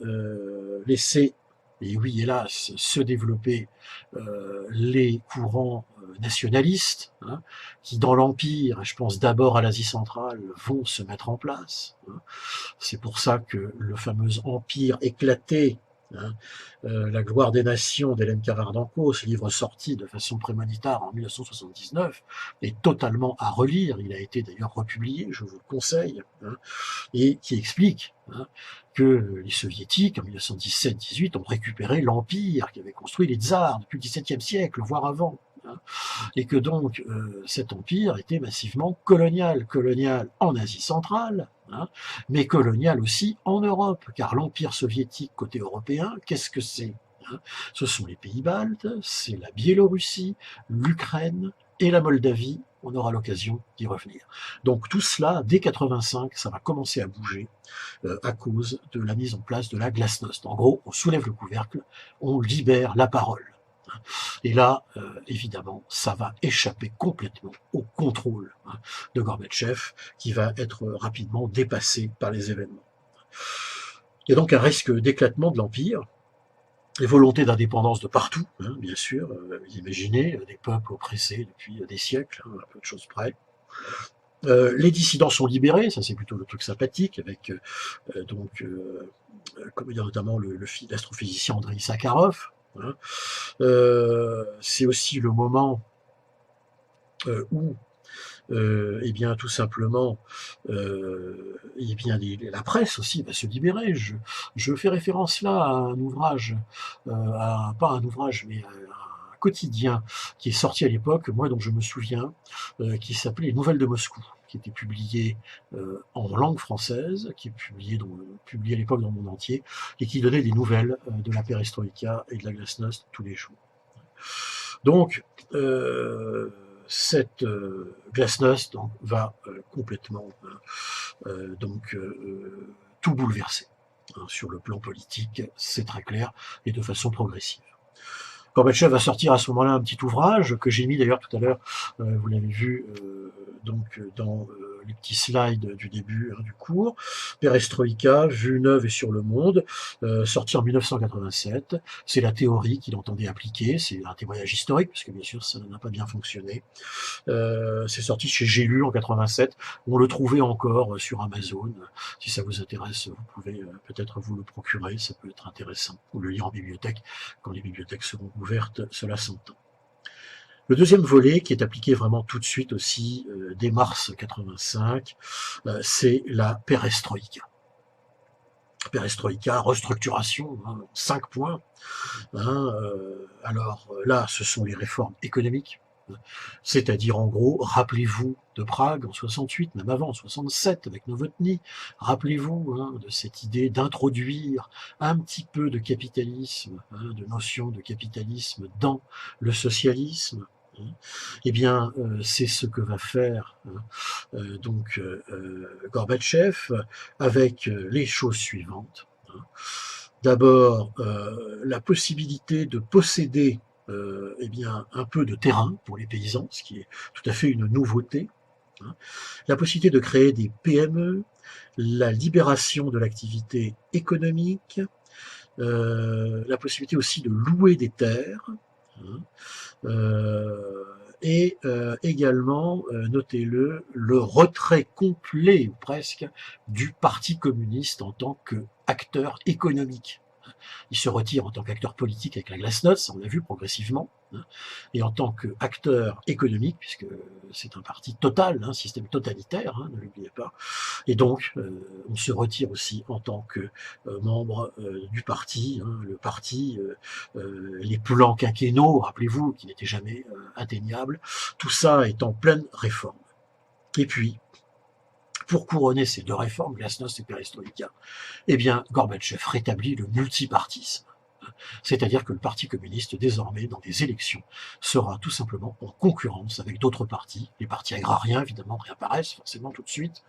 laisser, et oui, hélas, se développer les courants nationalistes, hein, qui dans l'Empire, je pense d'abord à l'Asie centrale, vont se mettre en place. Hein. C'est pour ça que le fameux empire éclaté, hein, La gloire des nations d'Hélène Carrère-Dancos, ce livre sorti de façon prémonitoire en 1979, est totalement à relire. Il a été d'ailleurs republié, je vous le conseille, hein, et qui explique hein, que les soviétiques, en 1917-18, ont récupéré l'empire qu'avaient construit les tsars depuis le XVIIe siècle, voire avant. Hein, et que donc cet empire était massivement colonial en Asie centrale, hein, mais colonial aussi en Europe, car l'empire soviétique côté européen, qu'est-ce que c'est hein? Ce sont les pays baltes, c'est la Biélorussie, l'Ukraine et la Moldavie. On aura l'occasion d'y revenir. Donc tout cela, dès 85, ça va commencer à bouger à cause de la mise en place de la glasnost. En gros, on soulève le couvercle, on libère la parole. Et là, évidemment, ça va échapper complètement au contrôle hein, de Gorbatchev, qui va être rapidement dépassé par les événements. Il y a donc un risque d'éclatement de l'Empire, les volontés d'indépendance de partout, hein, bien sûr, vous imaginez, des peuples oppressés depuis des siècles, hein, à peu de choses près. Les dissidents sont libérés, ça c'est plutôt le truc sympathique, avec comme dire, notamment l'astrophysicien Andrei Sakharov. Hein. C'est aussi le moment où eh bien, tout simplement, eh bien, la presse aussi va se libérer. Je fais référence là à un ouvrage, pas un ouvrage, mais un quotidien qui est sorti à l'époque, moi dont je me souviens, qui s'appelait Les Nouvelles de Moscou, qui était publié en langue française, qui est publié à l'époque dans le monde entier, et qui donnait des nouvelles de la perestroïka et de la glasnost tous les jours. Donc, cette glasnost donc, va complètement tout bouleverser. Hein, sur le plan politique, c'est très clair, et de façon progressive. Gorbatchev va sortir à ce moment-là un petit ouvrage que j'ai mis d'ailleurs tout à l'heure, vous l'avez vu dans les petits slides du début hein, du cours, Perestroïka, vue neuve et sur le monde, sorti en 1987. C'est la théorie qu'il entendait appliquer, c'est un témoignage historique, parce que bien sûr ça n'a pas bien fonctionné. C'est sorti chez J'ai lu en 87, on le trouvait encore sur Amazon. Si ça vous intéresse, vous pouvez peut-être vous le procurer, ça peut être intéressant, ou le lire en bibliothèque, quand les bibliothèques seront ouvertes, cela s'entend. Le deuxième volet, qui est appliqué vraiment tout de suite aussi, dès mars 85, c'est la perestroïka. Perestroïka, restructuration, hein, 5 points. Hein, alors là, ce sont les réformes économiques, C'est-à-dire, en gros, rappelez-vous de Prague en 68, même avant, en 67, avec Novotny, rappelez-vous de cette idée d'introduire un petit peu de capitalisme, de notion de capitalisme dans le socialisme. Eh bien, c'est ce que va faire Gorbatchev avec les choses suivantes. D'abord, la possibilité de posséder eh bien, un peu de terrain pour les paysans, ce qui est tout à fait une nouveauté. La possibilité de créer des PME, la libération de l'activité économique, la possibilité aussi de louer des terres, et également, notez-le, le retrait complet, ou presque, du Parti communiste en tant qu'acteur économique. Il se retire en tant qu'acteur politique avec la Glasnost, on l'a vu progressivement, et en tant qu'acteur économique, puisque c'est un parti total, un système totalitaire, ne l'oubliez pas, et donc on se retire aussi en tant que membre du parti, le parti, les plans quinquennaux, rappelez-vous, qui n'étaient jamais atteignables, tout ça est en pleine réforme. Et puis, pour couronner ces deux réformes, Glasnost et Perestroïka, eh bien, Gorbatchev rétablit le multipartisme. C'est-à-dire que le Parti communiste, désormais, dans des élections, sera tout simplement en concurrence avec d'autres partis. Les partis agrariens, évidemment, réapparaissent forcément tout de suite,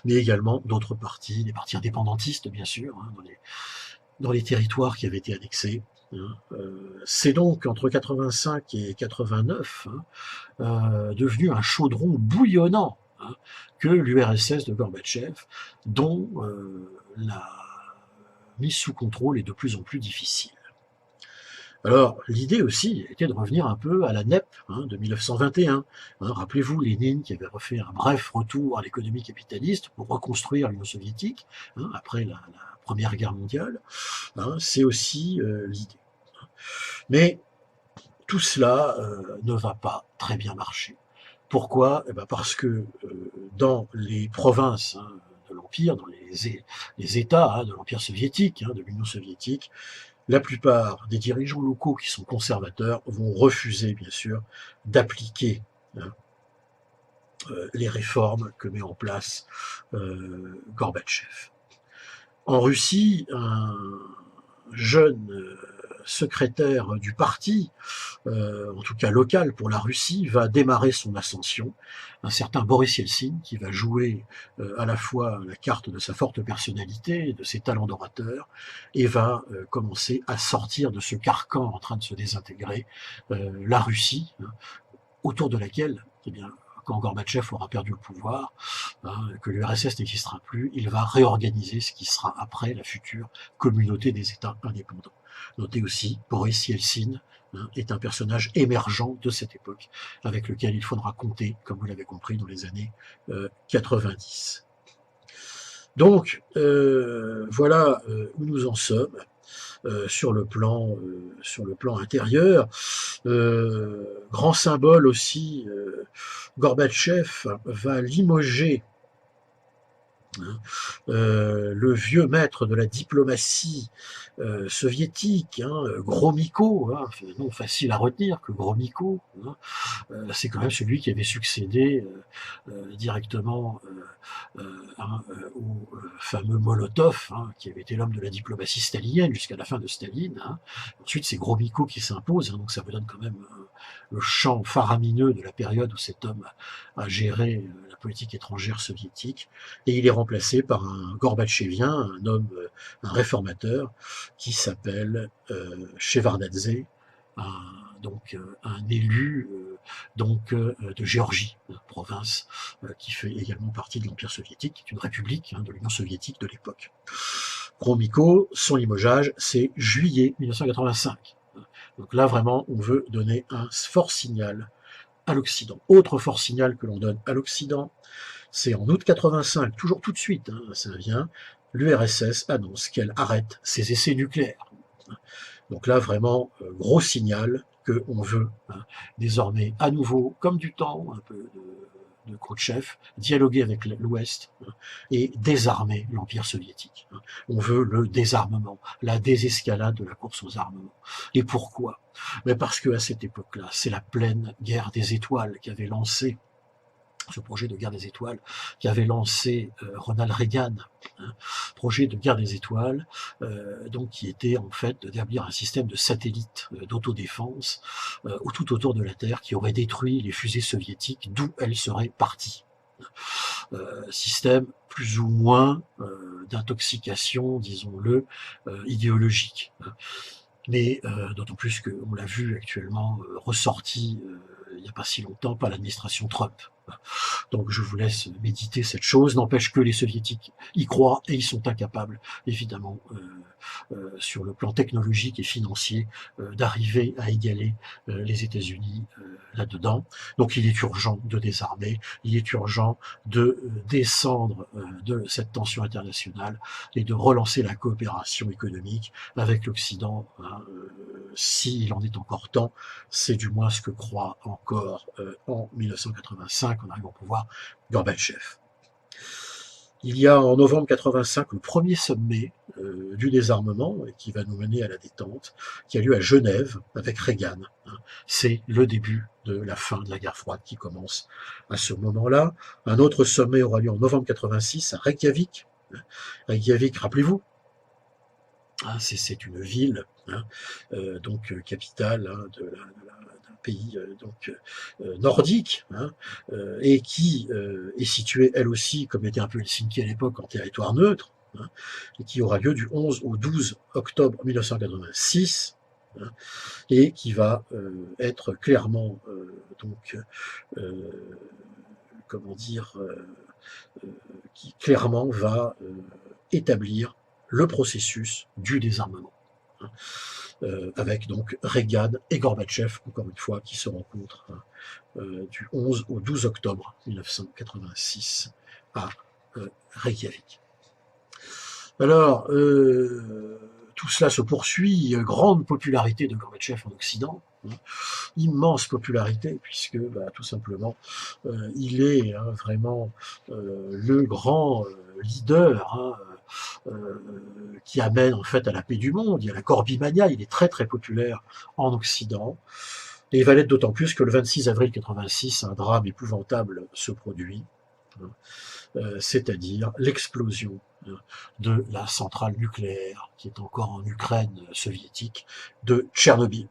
mais également d'autres partis, les partis indépendantistes, bien sûr, dans les territoires qui avaient été annexés. C'est donc entre 85 et 89 devenu un chaudron bouillonnant que l'URSS de Gorbatchev, dont la mise sous contrôle est de plus en plus difficile. Alors, l'idée aussi était de revenir un peu à la NEP de 1921. Rappelez-vous Lénine qui avait refait un bref retour à l'économie capitaliste pour reconstruire l'Union soviétique après la Première Guerre mondiale. C'est aussi l'idée. Mais tout cela ne va pas très bien marcher. Pourquoi? Parce que dans les provinces de l'Empire, dans les États de l'Empire soviétique, de l'Union soviétique, la plupart des dirigeants locaux qui sont conservateurs vont refuser, bien sûr, d'appliquer les réformes que met en place Gorbatchev. En Russie, un jeune secrétaire du parti, en tout cas local pour la Russie, va démarrer son ascension. Un certain Boris Yeltsin qui va jouer à la fois la carte de sa forte personnalité, de ses talents d'orateur, et va commencer à sortir de ce carcan en train de se désintégrer, la Russie, autour de laquelle, eh bien, quand Gorbatchev aura perdu le pouvoir, que l'URSS n'existera plus, il va réorganiser ce qui sera après la future communauté des États indépendants. Notez aussi, Boris Yeltsin est un personnage émergent de cette époque, avec lequel il faudra compter, comme vous l'avez compris, dans les années 90. Donc, voilà où nous en sommes. Sur le plan intérieur. Grand symbole aussi, Gorbatchev va limoger le vieux maître de la diplomatie soviétique, Gromyko, nom facile à retenir que Gromyko, c'est quand même celui qui avait succédé directement au fameux Molotov, qui avait été l'homme de la diplomatie stalinienne jusqu'à la fin de Staline. Ensuite, c'est Gromyko qui s'impose, donc ça vous donne quand même le champ faramineux de la période où cet homme a géré la politique étrangère soviétique, et il est remplacé par un Gorbatchevien, un réformateur, qui s'appelle Shevardnadze, un élu de Géorgie, province qui fait également partie de l'Empire soviétique, qui est une république de l'Union soviétique de l'époque. Gromyko, son limogeage, c'est juillet 1985. Donc là, vraiment, on veut donner un fort signal à l'Occident. Autre fort signal que l'on donne à l'Occident, c'est en août 85, toujours tout de suite, ça vient, l'URSS annonce qu'elle arrête ses essais nucléaires. Donc là, vraiment, gros signal qu'on veut désormais à nouveau, comme du temps, un peu de Khrouchtchev, dialoguer avec l'Ouest et désarmer l'Empire soviétique. On veut le désarmement, la désescalade de la course aux armements. Et pourquoi? Mais parce qu'à cette époque-là, c'est la pleine guerre des étoiles qui avait lancé ce projet de guerre des étoiles qu'avait lancé Ronald Reagan, projet de guerre des étoiles, donc qui était en fait d'établir un système de satellites d'autodéfense tout autour de la Terre qui aurait détruit les fusées soviétiques d'où elles seraient parties. Système plus ou moins d'intoxication, disons-le, idéologique. Mais d'autant plus qu'on l'a vu actuellement ressorti il n'y a pas si longtemps par l'administration Trump. Donc je vous laisse méditer cette chose. N'empêche que les soviétiques y croient et ils sont incapables, évidemment, sur le plan technologique et financier, d'arriver à égaler les États-Unis là-dedans. Donc il est urgent de désarmer, il est urgent de descendre de cette tension internationale et de relancer la coopération économique avec l'Occident, s'il en est encore temps. C'est du moins ce que croit encore en 1985, en arrivant au pouvoir, Gorbatchev. Il y a en novembre 85 le premier sommet du désarmement qui va nous mener à la détente, qui a lieu à Genève avec Reagan. C'est le début de la fin de la guerre froide qui commence à ce moment-là. Un autre sommet aura lieu en novembre 86 à Reykjavik. Reykjavik, rappelez-vous, c'est une ville, donc capitale d'un pays nordique, et qui est située elle aussi, comme était un peu Helsinki à l'époque, en territoire neutre, et qui aura lieu du 11 au 12 octobre 1986, et qui va être clairement, comment dire, qui clairement va établir le processus du désarmement, avec donc Reagan et Gorbatchev, encore une fois, qui se rencontrent du 11 au 12 octobre 1986 à Reykjavik. Alors, tout cela se poursuit, grande popularité de Gorbatchev en Occident, immense popularité, puisque tout simplement, il est vraiment le grand leader qui amène en fait à la paix du monde. Il y a la Corbimania, il est très très populaire en Occident, et il va l'être d'autant plus que le 26 avril 86, un drame épouvantable se produit, c'est-à-dire l'explosion de la centrale nucléaire qui est encore en Ukraine soviétique de Tchernobyl.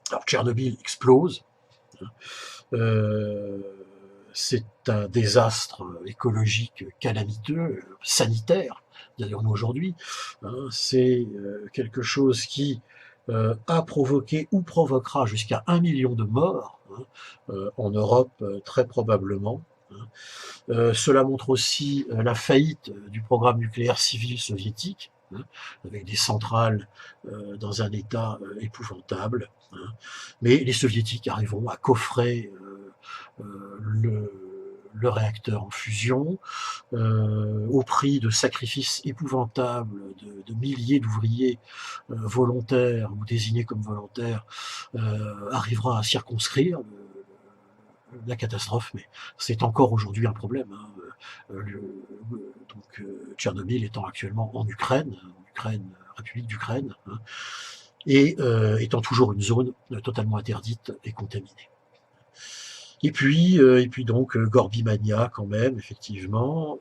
Alors Tchernobyl explose, c'est un désastre écologique calamiteux, sanitaire, d'ailleurs aujourd'hui, c'est quelque chose qui a provoqué ou provoquera jusqu'à 1 million de morts en Europe, très probablement. Cela montre aussi la faillite du programme nucléaire civil soviétique, avec des centrales dans un état épouvantable. Mais les soviétiques arriveront à coffrer le réacteur en fusion, au prix de sacrifices épouvantables de milliers d'ouvriers volontaires ou désignés comme volontaires, arrivera à circonscrire la catastrophe, mais c'est encore aujourd'hui un problème. Tchernobyl étant actuellement en Ukraine, République d'Ukraine, et étant toujours une zone totalement interdite et contaminée. Et puis donc Gorbimania quand même, effectivement,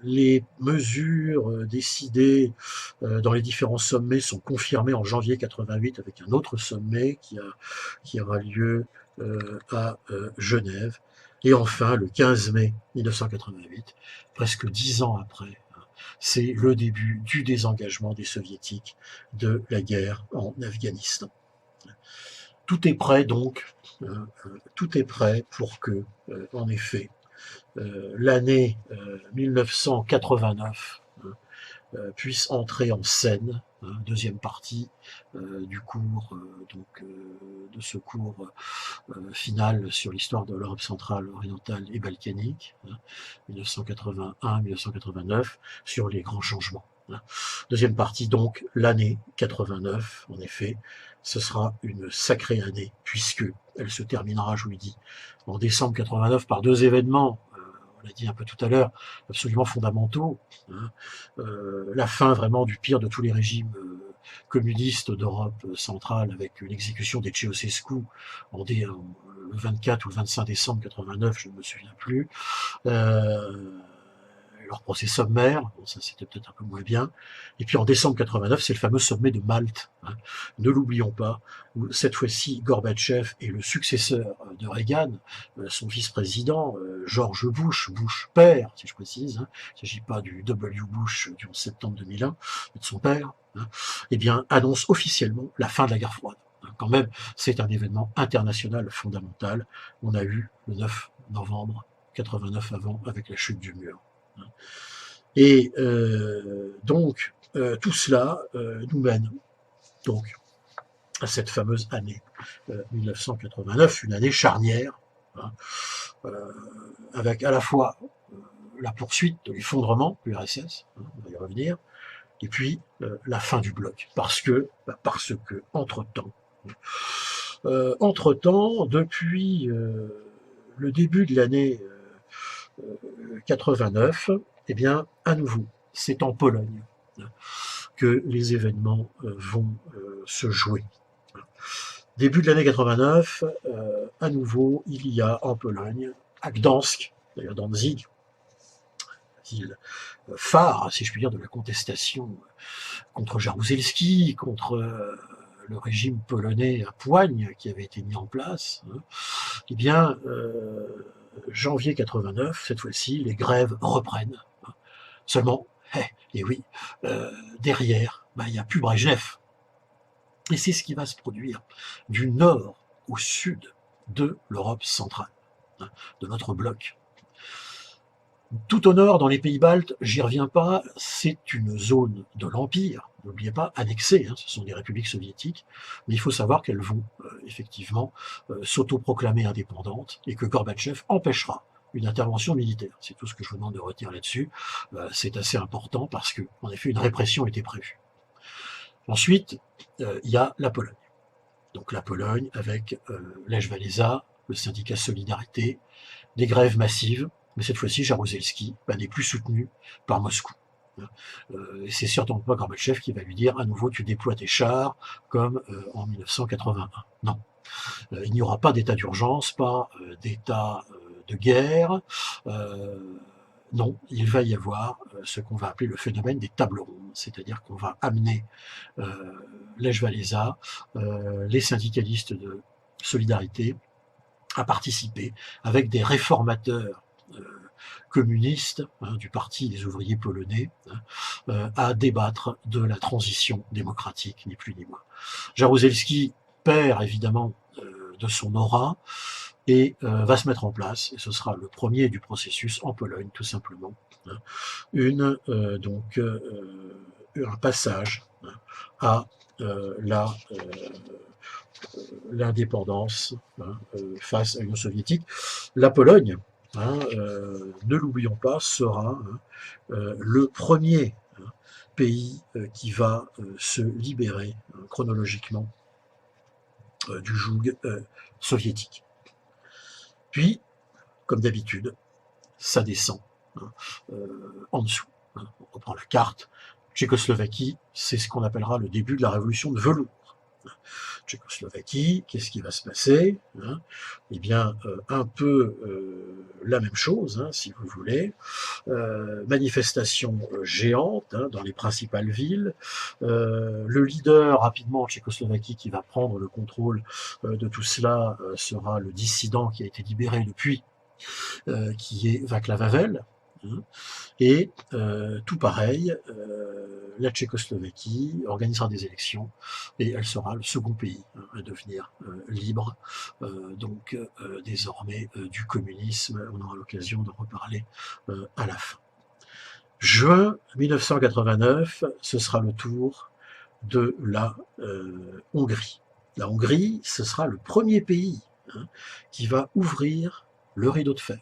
les mesures décidées dans les différents sommets sont confirmées en janvier 88 avec un autre sommet qui aura lieu à Genève. Et enfin, le 15 mai 1988, presque 10 ans après, c'est le début du désengagement des Soviétiques de la guerre en Afghanistan. Tout est prêt donc, tout est prêt pour que, en effet, l'année 1989 puisse entrer en scène, deuxième partie du cours, de ce cours final sur l'histoire de l'Europe centrale, orientale et balkanique, 1981-1989, sur les grands changements. Deuxième partie, donc, l'année 89, en effet, ce sera une sacrée année, puisque elle se terminera, je vous l'ai dit, en décembre 89 par deux événements, on l'a dit un peu tout à l'heure, absolument fondamentaux. La fin vraiment du pire de tous les régimes communistes d'Europe centrale, avec l'exécution des Ceausescu le 24 ou le 25 décembre 89, je ne me souviens plus. Leur procès sommaire, bon, ça c'était peut-être un peu moins bien. Et puis en décembre 89, c'est le fameux sommet de Malte. Ne l'oublions pas, où cette fois-ci Gorbatchev est le successeur de Reagan, son vice-président, George Bush, Bush père, si je précise. Il ne s'agit pas du W. Bush du 11 septembre 2001, mais de son père. Eh bien, annonce officiellement la fin de la guerre froide. Quand même, c'est un événement international fondamental. On a eu le 9 novembre 89 avant, avec la chute du mur. Et donc, tout cela nous mène donc à cette fameuse année 1989, une année charnière, avec à la fois la poursuite de l'effondrement de l'URSS, on va y revenir, et puis la fin du bloc, parce que entre-temps, depuis le début de l'année 89, eh bien, à nouveau, c'est en Pologne que les événements vont se jouer. Début de l'année 89, à nouveau, il y a en Pologne, à Gdansk, d'ailleurs Danzig, ville phare, si je puis dire, de la contestation contre Jaruzelski, contre le régime polonais à poigne qui avait été mis en place, eh bien, janvier 89, cette fois-ci, les grèves reprennent. Seulement, et oui, derrière, il n'y a plus Brejnev. Et c'est ce qui va se produire du nord au sud de l'Europe centrale, de notre bloc. Tout au nord, dans les pays baltes, j'y reviens pas, c'est une zone de l'Empire, n'oubliez pas, annexée, ce sont des républiques soviétiques, mais il faut savoir qu'elles vont effectivement s'autoproclamer indépendantes et que Gorbatchev empêchera une intervention militaire. C'est tout ce que je vous demande de retenir là-dessus. C'est assez important parce que, en effet, une répression était prévue. Ensuite, il y a la Pologne. Donc la Pologne avec Lech Walesa, le syndicat Solidarité, des grèves massives, mais cette fois-ci, Jaruzelski n'est plus soutenu par Moscou. Et c'est certainement pas Gorbatchev qui va lui dire à nouveau tu déploies tes chars comme en 1981. Non. Il n'y aura pas d'état d'urgence, pas d'état de guerre. Non, il va y avoir ce qu'on va appeler le phénomène des tables rondes, c'est-à-dire qu'on va amener Lech Walesa, les syndicalistes de Solidarité, à participer avec des réformateurs communistes du Parti des ouvriers polonais à débattre de la transition démocratique, ni plus ni moins. Jaruzelski perd évidemment de son aura et va se mettre en place, et ce sera le premier du processus en Pologne tout simplement, un passage à l'indépendance face à l'Union soviétique. La Pologne, ne l'oublions pas, sera le premier pays qui va se libérer chronologiquement du joug soviétique. Puis, comme d'habitude, ça descend en dessous. On reprend la carte. Tchécoslovaquie, c'est ce qu'on appellera le début de la révolution de velours. Tchécoslovaquie, qu'est-ce qui va se passer? Eh bien, un peu la même chose, si vous voulez. Manifestation géante dans les principales villes. Le leader rapidement en Tchécoslovaquie qui va prendre le contrôle de tout cela sera le dissident qui a été libéré depuis, qui est Václav Havel. Et tout pareil, la Tchécoslovaquie organisera des élections et elle sera le second pays à devenir libre, désormais du communisme. On aura l'occasion d'en reparler à la fin. Juin 1989, ce sera le tour de la Hongrie. La Hongrie, ce sera le premier pays qui va ouvrir le rideau de fer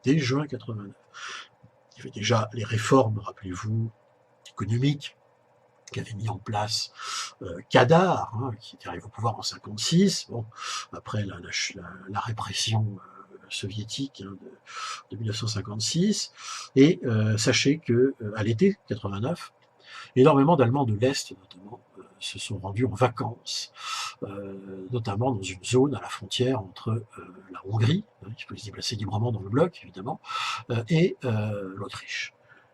dès juin 89. Il y avait déjà les réformes, rappelez-vous, économique qu'avait mis en place Kadar, hein, qui est arrivé au pouvoir en 56, bon, après la répression soviétique hein, de 1956. Et sachez que à l'été 89, énormément d'Allemands de l'Est, notamment, se sont rendus en vacances, notamment dans une zone à la frontière entre la Hongrie, hein, qui peut se déplacer librement dans le bloc, évidemment, et l'Autriche.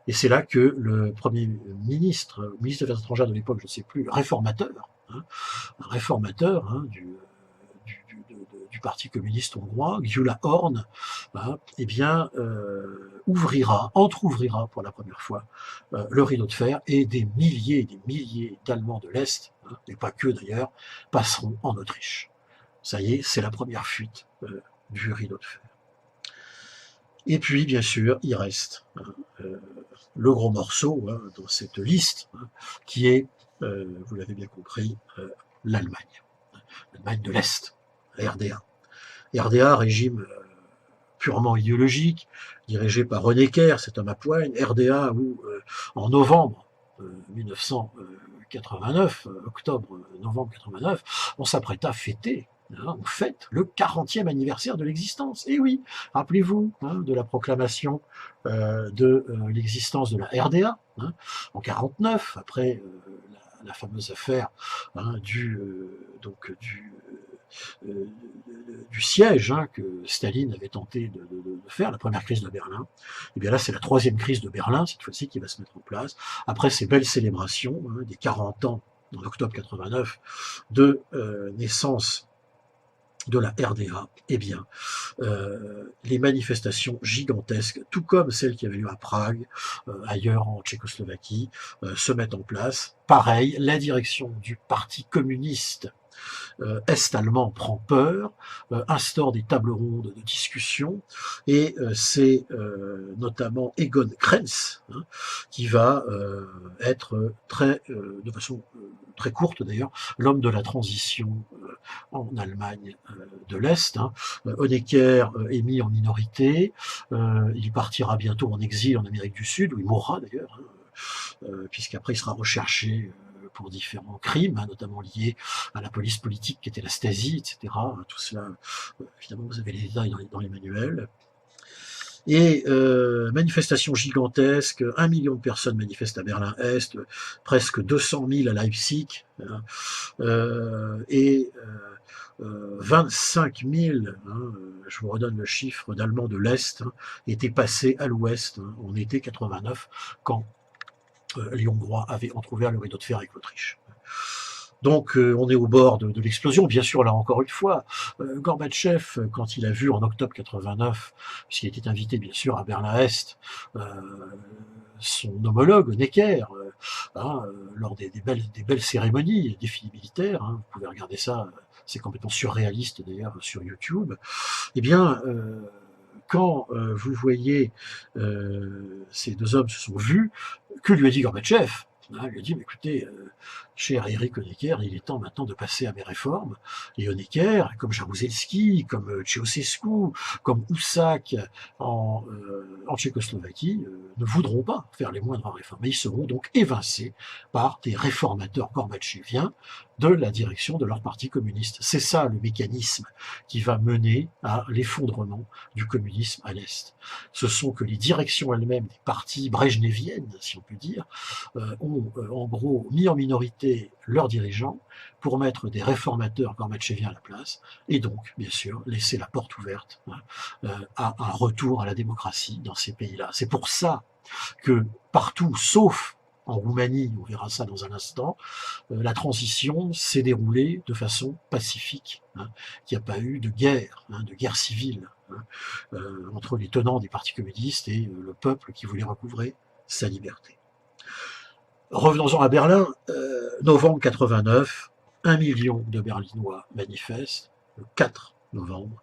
Et c'est là que le Premier ministre, ministre des Affaires étrangères de l'époque, je ne sais plus, réformateur, hein, un réformateur hein, du Parti communiste hongrois, Gyula Horn, hein, eh bien, entrouvrira pour la première fois le rideau de fer, et des milliers d'Allemands de l'Est, hein, et pas que d'ailleurs, passeront en Autriche. Ça y est, c'est la première fuite du rideau de fer. Et puis, bien sûr, il reste le gros morceau hein, dans cette liste, hein, qui est, vous l'avez bien compris, l'Allemagne. L'Allemagne de l'Est, la RDA. RDA, régime purement idéologique, dirigé par René Kerr, cet homme à poigne. RDA, où en novembre 1989, novembre 89, on s'apprêta à fêter, hein, on fête le 40e anniversaire de l'existence. Et oui, rappelez-vous hein, de la proclamation de l'existence de la RDA, hein, en 49, après la fameuse affaire hein, du siège hein, que Staline avait tenté de faire, la première crise de Berlin. Et bien là, c'est la troisième crise de Berlin, cette fois-ci, qui va se mettre en place. Après ces belles célébrations hein, des 40 ans, en octobre 89, de naissance de la RDA, eh bien, les manifestations gigantesques, tout comme celles qui avaient lieu à Prague, ailleurs en Tchécoslovaquie, se mettent en place. Pareil, la direction du Parti communiste est-allemand prend peur, instaure des tables rondes de discussion, et c'est notamment Egon Krenz hein, qui va être de façon très courte d'ailleurs, l'homme de la transition en Allemagne de l'Est. Hein. Honecker est mis en minorité, il partira bientôt en exil en Amérique du Sud, où il mourra d'ailleurs, hein, puisqu'après il sera recherché pour différents crimes, hein, notamment liés à la police politique qui était la Stasi, etc. Tout cela, évidemment, vous avez les détails dans les manuels. Et manifestations gigantesques, 1 million de personnes manifestent à Berlin-Est, presque 200 000 à Leipzig, hein, et 25 000, hein, je vous redonne le chiffre, d'Allemands de l'Est hein, étaient passés à l'Ouest hein, en été 89, quand les Hongrois avaient entrouvert le rideau de fer avec l'Autriche. Donc on est au bord de l'explosion, bien sûr, là encore une fois. Gorbatchev, quand il a vu en octobre 89, puisqu'il était invité bien sûr à Berlin-Est, son homologue Necker, hein, lors des belles cérémonies, des défilés militaires, hein, vous pouvez regarder ça, c'est complètement surréaliste d'ailleurs sur YouTube, eh bien, quand vous voyez ces deux hommes se sont vus, que lui a dit Gorbatchev? Il lui a dit, mais écoutez, cher Erich Honecker, il est temps maintenant de passer à mes réformes. Et Honecker, comme Jaruzelski, comme Ceausescu, comme Husak en Tchécoslovaquie, ne voudront pas faire les moindres réformes. Et ils seront donc évincés par des réformateurs gorbatcheviens de la direction de leur parti communiste. C'est ça le mécanisme qui va mener à l'effondrement du communisme à l'Est. Ce sont que les directions elles-mêmes des partis brejneviennes, si on peut dire, ont en gros mis en minorité leurs dirigeants pour mettre des réformateurs gorbatcheviens à la place, et donc, bien sûr, laisser la porte ouverte à un retour à la démocratie dans ces pays-là. C'est pour ça que partout, sauf en Roumanie, on verra ça dans un instant, la transition s'est déroulée de façon pacifique, hein, qu'il n'y a pas eu de guerre civile, hein, entre les tenants des partis communistes et le peuple qui voulait recouvrer sa liberté. Revenons-en à Berlin, novembre 89, 1 million de Berlinois manifestent, le 4 novembre,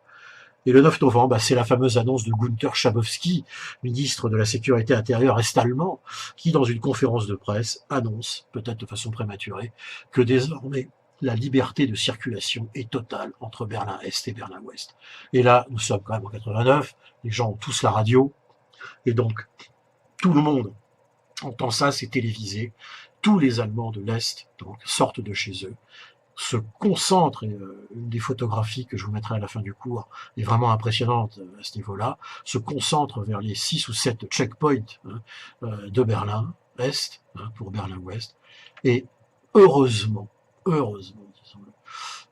et le 9 novembre, c'est la fameuse annonce de Günther Schabowski, ministre de la Sécurité intérieure est-allemand, qui, dans une conférence de presse, annonce, peut-être de façon prématurée, que désormais, la liberté de circulation est totale entre Berlin-Est et Berlin-Ouest. Et là, nous sommes quand même en 89, les gens ont tous la radio, et donc, tout le monde Entend ça, c'est télévisé. Tous les Allemands de l'Est donc sortent de chez eux, se concentrent, et une des photographies que je vous mettrai à la fin du cours est vraiment impressionnante à ce niveau-là, se concentrent vers les 6 ou 7 checkpoints de Berlin-Est, pour Berlin-Ouest, et heureusement, disons-le,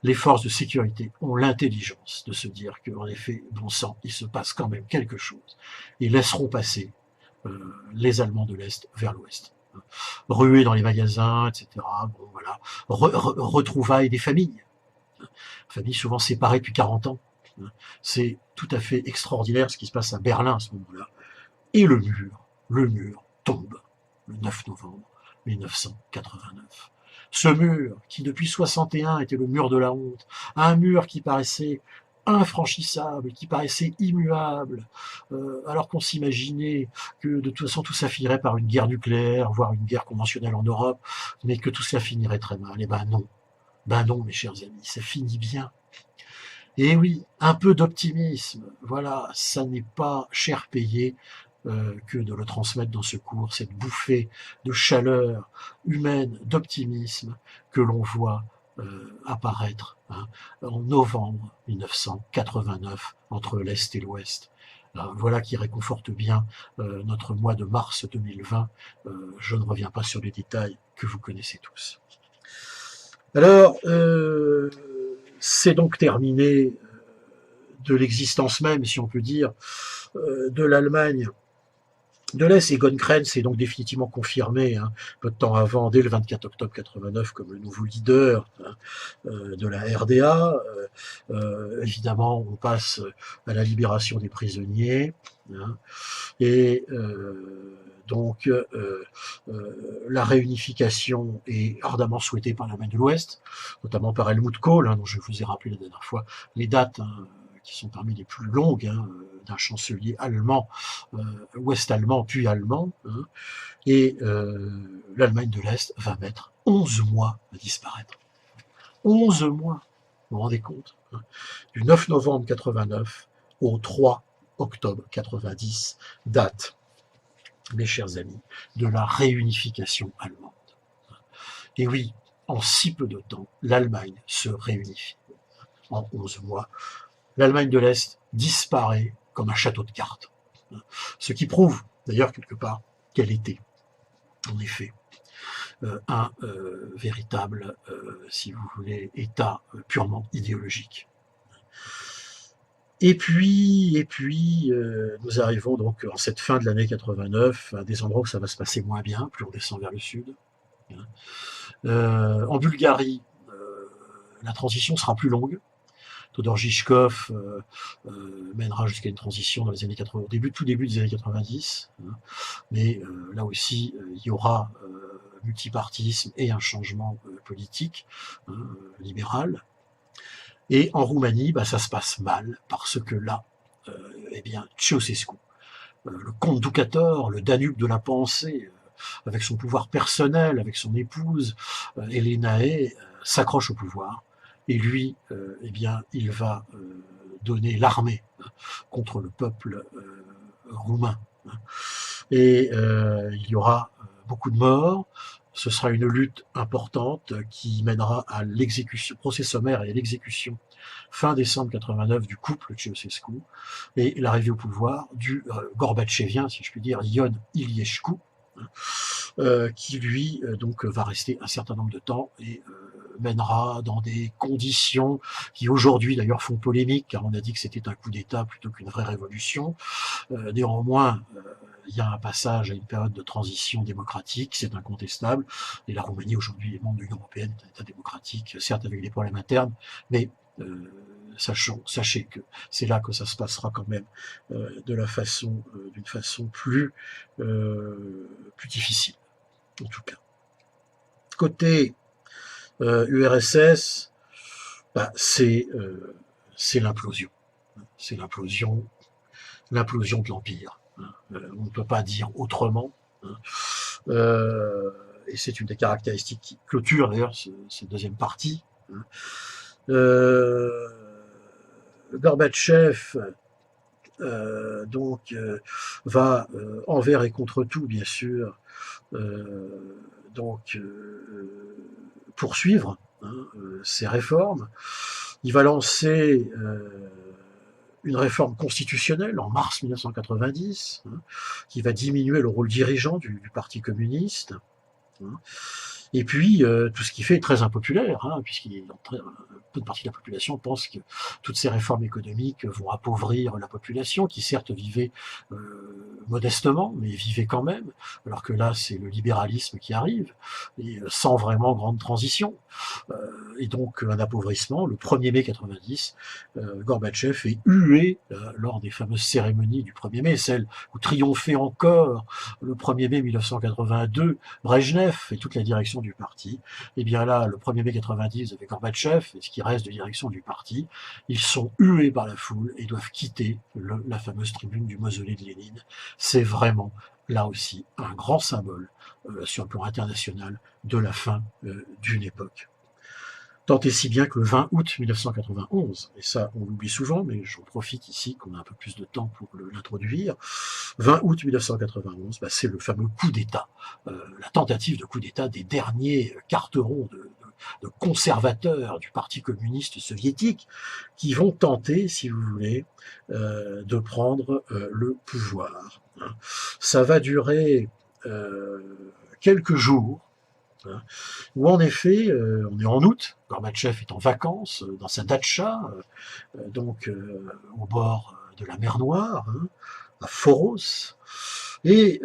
les forces de sécurité ont l'intelligence de se dire qu'en effet, bon sang, il se passe quand même quelque chose, et laisseront passer les Allemands de l'Est vers l'Ouest. Rués dans les magasins, etc. Bon, voilà. Retrouvailles des familles. Familles souvent séparées depuis 40 ans. C'est tout à fait extraordinaire ce qui se passe à Berlin à ce moment-là. Et le mur tombe le 9 novembre 1989. Ce mur, qui depuis 61 était le mur de la honte, un mur qui paraissait infranchissable, qui paraissait immuable, alors qu'on s'imaginait que de toute façon tout ça finirait par une guerre nucléaire, voire une guerre conventionnelle en Europe, mais que tout cela finirait très mal. Et ben non, mes chers amis, ça finit bien. Et oui, un peu d'optimisme, voilà, ça n'est pas cher payé que de le transmettre dans ce cours, cette bouffée de chaleur humaine, d'optimisme que l'on voit apparaître en novembre 1989 entre l'Est et l'Ouest. Voilà qui réconforte bien notre mois de mars 2020. Je ne reviens pas sur les détails que vous connaissez tous. Alors, c'est donc terminé de l'existence même, si on peut dire, de l'Allemagne de l'Est. Et Göncren s'est donc définitivement confirmé, peu de temps avant, dès le 24 octobre 89, comme le nouveau leader de la RDA. Évidemment, on passe à la libération des prisonniers, et donc la réunification est ardemment souhaitée par l'Allemagne de l'Ouest, notamment par Helmut Kohl, dont je vous ai rappelé la dernière fois les dates, qui sont parmi les plus longues, d'un chancelier allemand, ouest-allemand puis allemand, et l'Allemagne de l'Est va mettre 11 mois à disparaître. 11 mois, vous vous rendez compte, du 9 novembre 89 au 3 octobre 90, date, mes chers amis, de la réunification allemande. Et oui, en si peu de temps, l'Allemagne se réunifie. En 11 mois, l'Allemagne de l'Est disparaît comme un château de cartes. Ce qui prouve, d'ailleurs, quelque part, qu'elle était, en effet, un véritable, si vous voulez, État purement idéologique. Et puis nous arrivons donc en cette fin de l'année 89 à des endroits où ça va se passer moins bien, plus on descend vers le sud. En Bulgarie, la transition sera plus longue. Todor Žižkov mènera jusqu'à une transition dans les années 80, tout début des années 90, mais là aussi il y aura multipartisme et un changement politique libéral. Et en Roumanie, ça se passe mal, parce que là, eh bien, Ceausescu, le comte Ducator, le Danube de la pensée, avec son pouvoir personnel, avec son épouse, Elenae, s'accroche au pouvoir. Et lui, eh bien, il va donner l'armée contre le peuple roumain. Et il y aura beaucoup de morts. Ce sera une lutte importante qui mènera à l'exécution, procès sommaire et à l'exécution fin décembre 89 du couple Ceausescu et l'arrivée au pouvoir du Gorbatchevien, si je puis dire, Ion Iliescu, qui lui donc va rester un certain nombre de temps et mènera dans des conditions qui aujourd'hui d'ailleurs font polémique, car on a dit que c'était un coup d'État plutôt qu'une vraie révolution. Néanmoins, il y a un passage à une période de transition démocratique, c'est incontestable, et la Roumanie aujourd'hui est membre de l'Union européenne, est un État démocratique, certes avec des problèmes internes, mais sachez que c'est là que ça se passera quand même d'une façon plus difficile, en tout cas. Côté URSS, c'est l'implosion. C'est l'implosion de l'Empire. On ne peut pas dire autrement. Et c'est une des caractéristiques qui clôture d'ailleurs cette deuxième partie. Gorbatchev va envers et contre tout, bien sûr, poursuivre ces réformes. Il va lancer une réforme constitutionnelle en mars 1990, qui va diminuer le rôle dirigeant du Parti communiste. Et puis, tout ce qu'il fait est très impopulaire, puisqu'il peu de partie de la population pense que toutes ces réformes économiques vont appauvrir la population, qui certes vivait modestement, mais vivait quand même, alors que là, c'est le libéralisme qui arrive, et sans vraiment grande transition. Et donc, un appauvrissement. Le 1er mai 90, Gorbatchev est hué lors des fameuses cérémonies du 1er mai, celles où triomphait encore le 1er mai 1982 Brejnev et toute la direction du parti. Et bien là, le 1er mai 90, vous avez Gorbatchev et ce qui reste de direction du parti. Ils sont hués par la foule et doivent quitter la fameuse tribune du mausolée de Lénine. C'est vraiment, là aussi, un grand symbole sur le plan international de la fin d'une époque. Tant et si bien que le 20 août 1991, et ça on l'oublie souvent, mais j'en profite ici qu'on a un peu plus de temps pour l'introduire, 20 août 1991, c'est le fameux coup d'État, la tentative de coup d'État des derniers carterons de conservateurs du Parti communiste soviétique qui vont tenter, si vous voulez, de prendre le pouvoir. Ça va durer quelques jours, où en effet, on est en août, Gorbatchev est en vacances dans sa datcha, au bord de la mer Noire, à Foros, et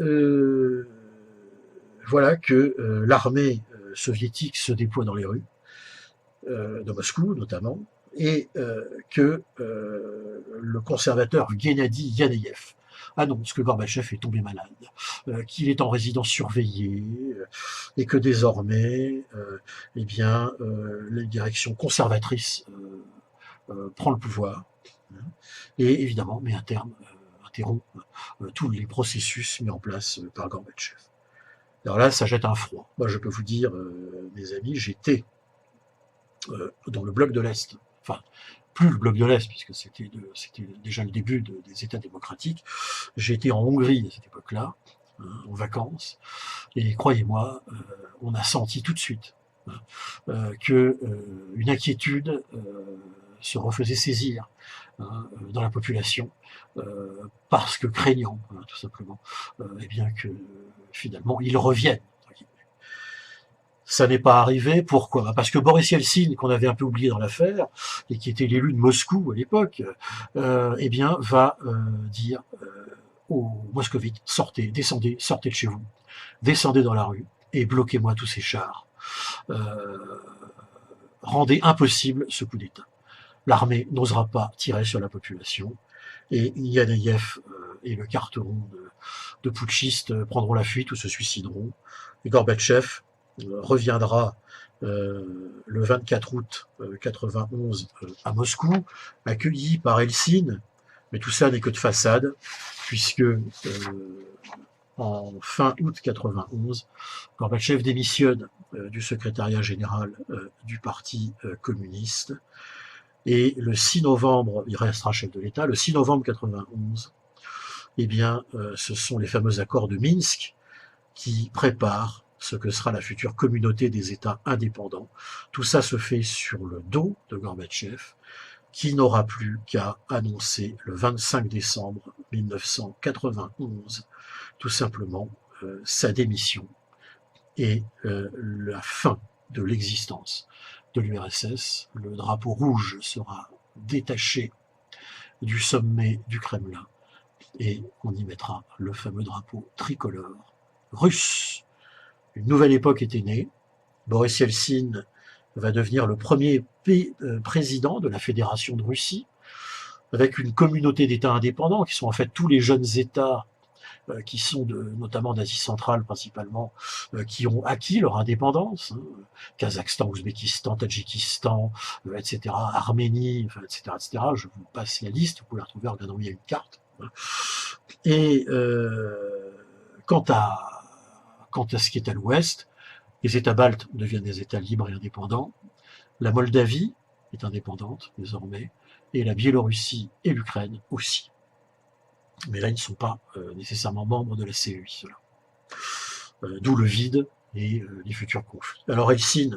voilà que l'armée soviétique se déploie dans les rues, de Moscou notamment, et que le conservateur Gennady Yanayev annonce que Gorbatchev est tombé malade, qu'il est en résidence surveillée, et que désormais, la direction conservatrice prend le pouvoir, et évidemment met un terme, interrompt tous les processus mis en place par Gorbatchev. Alors là, ça jette un froid. Moi, je peux vous dire, mes amis, j'étais dans le bloc de l'Est, enfin, plus le bloc de l'Est, puisque c'était déjà le début des États démocratiques. J'ai été en Hongrie à cette époque-là, en vacances, et croyez-moi, on a senti tout de suite que une inquiétude se refaisait saisir dans la population, parce que craignant, tout simplement, que finalement ils reviennent. Ça n'est pas arrivé. Pourquoi? Parce que Boris Yeltsin, qu'on avait un peu oublié dans l'affaire, et qui était l'élu de Moscou à l'époque, va dire aux moscovites, sortez, descendez, sortez de chez vous, descendez dans la rue et bloquez-moi tous ces chars. Rendez impossible ce coup d'État. L'armée n'osera pas tirer sur la population, et Yanayev et le carteron de putschistes prendront la fuite ou se suicideront, et Gorbatchev reviendra le 24 août 91 à Moscou, accueilli par Helsinki, mais tout ça n'est que de façade, puisque en fin août 91, Gorbatchev démissionne du secrétariat général du Parti communiste, et le 6 novembre, il restera chef de l'État, le 6 novembre 91, ce sont les fameux accords de Minsk qui préparent ce que sera la future communauté des États indépendants. Tout ça se fait sur le dos de Gorbatchev, qui n'aura plus qu'à annoncer le 25 décembre 1991, tout simplement, sa démission et la fin de l'existence de l'URSS. Le drapeau rouge sera détaché du sommet du Kremlin et on y mettra le fameux drapeau tricolore russe. Une nouvelle époque était née. Boris Yeltsin va devenir le premier président de la Fédération de Russie, avec une communauté d'États indépendants, qui sont en fait tous les jeunes États qui sont notamment d'Asie centrale principalement, qui ont acquis leur indépendance, Kazakhstan, Ouzbékistan, Tadjikistan, etc., Arménie, etc. Je vous passe la liste, vous pouvez la retrouver en regardant, il y a une carte. Et quant à ce qui est à l'ouest, les États baltes deviennent des États libres et indépendants, la Moldavie est indépendante désormais, et la Biélorussie et l'Ukraine aussi. Mais là, ils ne sont pas nécessairement membres de la CEI, ceux-là. D'où le vide et les futurs conflits. Alors Helsinki,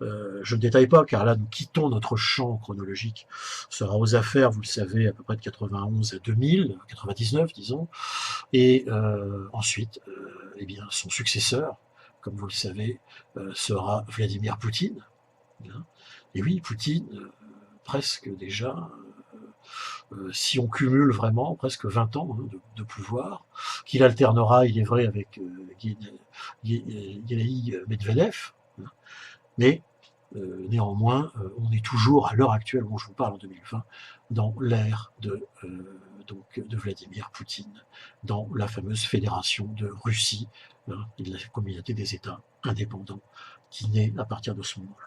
je ne détaille pas, car là, nous quittons notre champ chronologique. Sera aux affaires, vous le savez, à peu près de 91 à 2000, 99, disons. Et ensuite, eh bien, son successeur, comme vous le savez, sera Vladimir Poutine. Et oui, Poutine, presque déjà, si on cumule vraiment presque 20 ans de pouvoir, qu'il alternera, il est vrai, avec Gennady Medvedev, mais néanmoins, on est toujours, à l'heure actuelle, où je vous parle en 2020, dans l'ère de Vladimir Poutine, dans la fameuse fédération de Russie et de la communauté des États indépendants qui naît à partir de ce moment-là.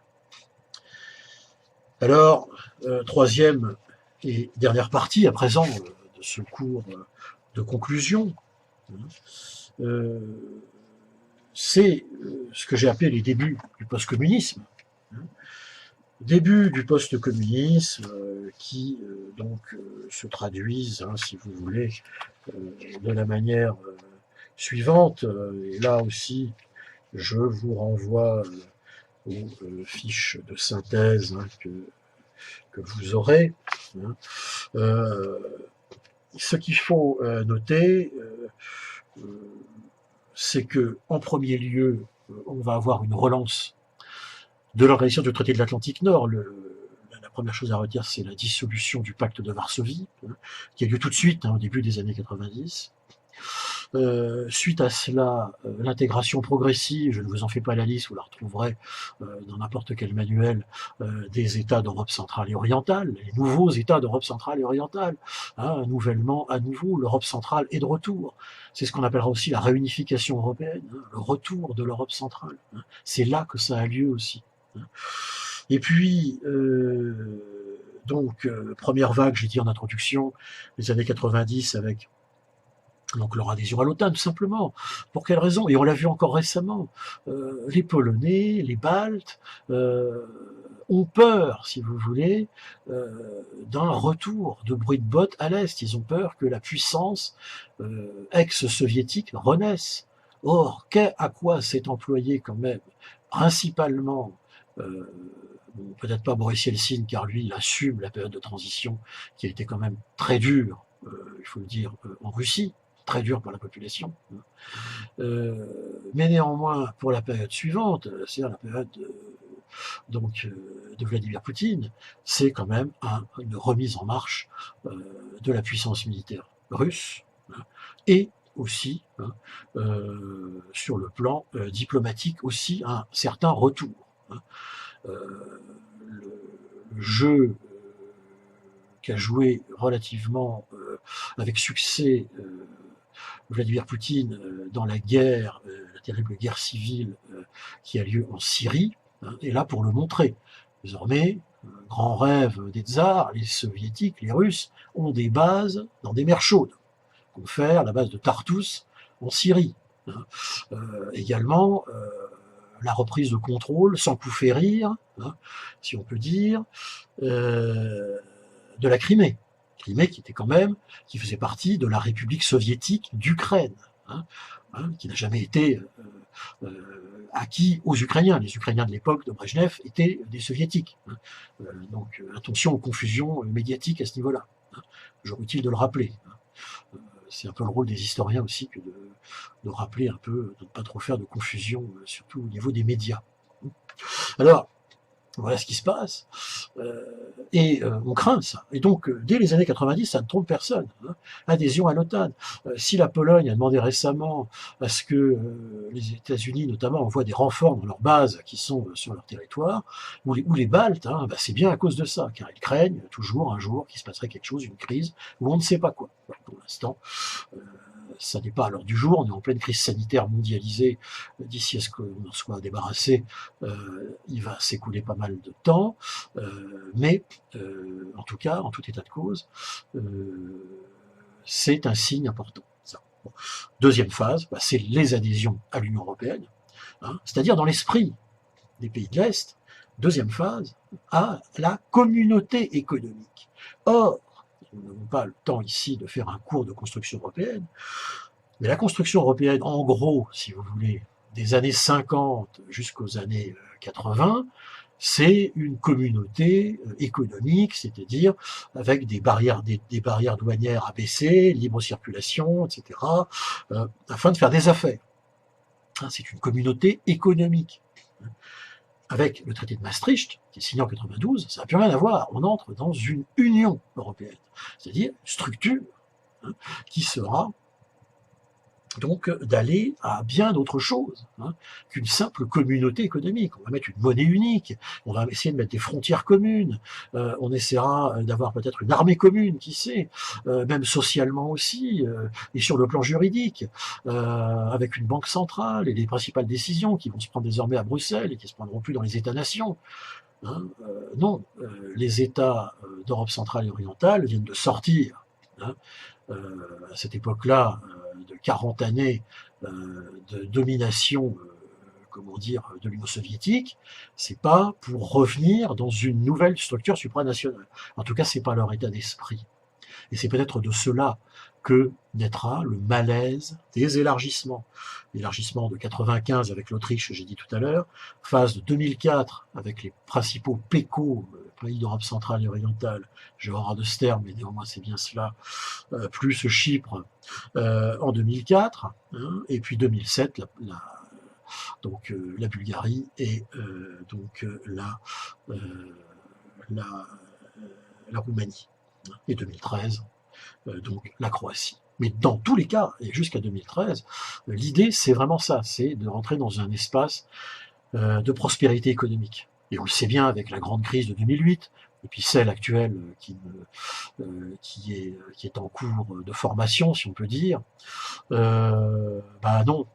Alors, troisième et dernière partie, à présent, de ce cours de conclusion, c'est ce que j'ai appelé les débuts du post-communisme. Début du post-communisme qui donc se traduisent, si vous voulez, de la manière suivante. Et là aussi, je vous renvoie aux fiches de synthèse que vous aurez. Ce qu'il faut noter, c'est que en premier lieu, on va avoir une relance de l'organisation du traité de l'Atlantique Nord. La première chose à retenir, c'est la dissolution du pacte de Varsovie, qui a lieu tout de suite, au début des années 90. Suite à cela, l'intégration progressive, je ne vous en fais pas la liste, vous la retrouverez dans n'importe quel manuel, des États d'Europe centrale et orientale, les nouveaux États d'Europe centrale et orientale. Nouvellement, à nouveau, l'Europe centrale est de retour. C'est ce qu'on appellera aussi la réunification européenne, le retour de l'Europe centrale. C'est là que ça a lieu aussi. Et puis, première vague, j'ai dit en introduction, les années 90 avec donc leur adhésion à l'OTAN, tout simplement. Pour quelle raison? Et on l'a vu encore récemment. Les Polonais, les Baltes ont peur, si vous voulez, d'un retour de bruit de bottes à l'Est. Ils ont peur que la puissance ex-soviétique renaisse. Or, à quoi s'est employé quand même, principalement, peut-être pas Boris Yeltsin, car lui, il assume la période de transition qui a été quand même très dure, il faut le dire, en Russie, très dur pour la population. Mais néanmoins, pour la période suivante, c'est-à-dire la période de Vladimir Poutine, c'est quand même une remise en marche de la puissance militaire russe, et aussi, sur le plan diplomatique aussi, un certain retour. Le jeu qu'a joué relativement avec succès Vladimir Poutine dans la guerre, la terrible guerre civile qui a lieu en Syrie, est là pour le montrer. Désormais, grand rêve des tsars, les soviétiques, les Russes, ont des bases dans des mers chaudes. Confère la base de Tartous en Syrie. Également, la reprise de contrôle, sans coup férir, si on peut dire, de la Crimée. Crimée qui faisait partie de la République soviétique d'Ukraine, qui n'a jamais été acquis aux Ukrainiens. Les Ukrainiens de l'époque de Brejnev étaient des soviétiques. Donc attention aux confusions médiatiques à ce niveau-là. Toujours utile de le rappeler. C'est un peu le rôle des historiens aussi que de rappeler un peu, de ne pas trop faire de confusion, surtout au niveau des médias. Alors, voilà ce qui se passe, et on craint ça. Et donc, dès les années 90, ça ne trompe personne. Adhésion à l'OTAN. Si la Pologne a demandé récemment à ce que les États-Unis, notamment, envoient des renforts dans leurs bases qui sont sur leur territoire, ou les Baltes, c'est bien à cause de ça, car ils craignent toujours un jour qu'il se passerait quelque chose, une crise, où on ne sait pas quoi. Pour l'instant, ça n'est pas à l'heure du jour, on est en pleine crise sanitaire mondialisée, d'ici à ce qu'on en soit débarrassé, il va s'écouler pas mal de temps, mais en tout cas, en tout état de cause, c'est un signe important. Ça. Bon. Deuxième phase, c'est les adhésions à l'Union européenne, c'est-à-dire dans l'esprit des pays de l'Est. Deuxième phase, à la communauté économique. Or, nous n'avons pas le temps ici de faire un cours de construction européenne, mais la construction européenne, en gros, si vous voulez, des années 50 jusqu'aux années 80, c'est une communauté économique, c'est-à-dire avec des barrières douanières abaissées, libre circulation, etc., afin de faire des affaires. C'est une communauté économique. Avec le traité de Maastricht, qui est signé en 92, ça n'a plus rien à voir. On entre dans une Union européenne, c'est-à-dire une structure qui sera donc d'aller à bien d'autres choses qu'une simple communauté économique. On va mettre une monnaie unique, on va essayer de mettre des frontières communes, on essaiera d'avoir peut-être une armée commune, qui sait, même socialement aussi, et sur le plan juridique, avec une banque centrale et les principales décisions qui vont se prendre désormais à Bruxelles et qui ne se prendront plus dans les États-nations. Non, les États d'Europe centrale et orientale viennent de sortir, à cette époque-là, de 40 années de domination, comment dire, de l'Union soviétique, c'est pas pour revenir dans une nouvelle structure supranationale. En tout cas, c'est pas leur état d'esprit. Et c'est peut-être de cela que naîtra le malaise des élargissements. L'élargissement de 95 avec l'Autriche, j'ai dit tout à l'heure, phase de 2004 avec les principaux PECO, pays d'Europe centrale et orientale, j'ai horreur de ce terme, mais néanmoins c'est bien cela, plus Chypre en 2004, et puis 2007, la Bulgarie et la Roumanie, et 2013, donc la Croatie. Mais dans tous les cas, et jusqu'à 2013, l'idée c'est vraiment ça, c'est de rentrer dans un espace de prospérité économique. Et on le sait bien avec la grande crise de 2008, et puis celle actuelle qui est en cours de formation, si on peut dire. Non,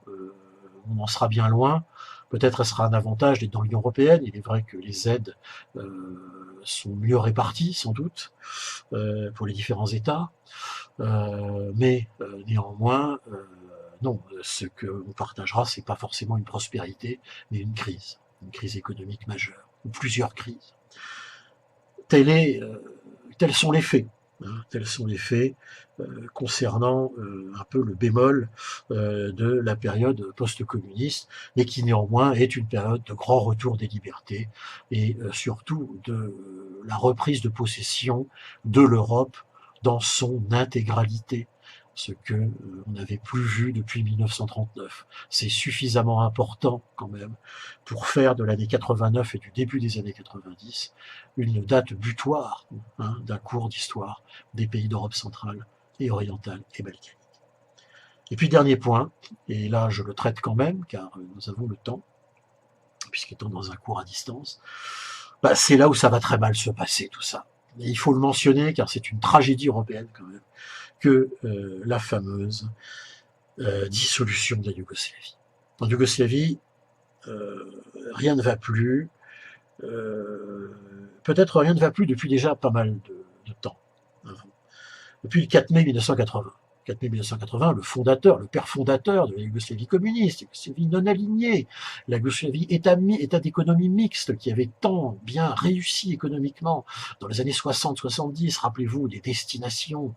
on en sera bien loin. Peut-être ce sera un avantage d'être dans l'Union européenne. Il est vrai que les aides sont mieux réparties, sans doute, pour les différents États. Mais néanmoins, non, ce qu'on partagera, c'est pas forcément une prospérité, mais une crise économique majeure, ou plusieurs crises. Tels sont les faits. Tels sont les faits concernant un peu le bémol de la période post-communiste, mais qui néanmoins est une période de grand retour des libertés et surtout de la reprise de possession de l'Europe dans son intégralité, ce que on n'avait plus vu depuis 1939. C'est suffisamment important quand même pour faire de l'année 89 et du début des années 90 une date butoir d'un cours d'histoire des pays d'Europe centrale et orientale et balkanique. Et puis dernier point, et là je le traite quand même car nous avons le temps, puisqu'étant dans un cours à distance, c'est là où ça va très mal se passer tout ça. Et il faut le mentionner car c'est une tragédie européenne quand même, que la fameuse dissolution de la Yougoslavie. En Yougoslavie, rien ne va plus. Peut-être rien ne va plus depuis déjà pas mal de temps. Depuis le 4 mai 1980. 4 mai 1980, le fondateur, le père fondateur de la Yougoslavie communiste, la Yougoslavie non alignée, la Yougoslavie état d'économie mixte qui avait tant bien réussi économiquement dans les années 60-70, rappelez-vous, des destinations,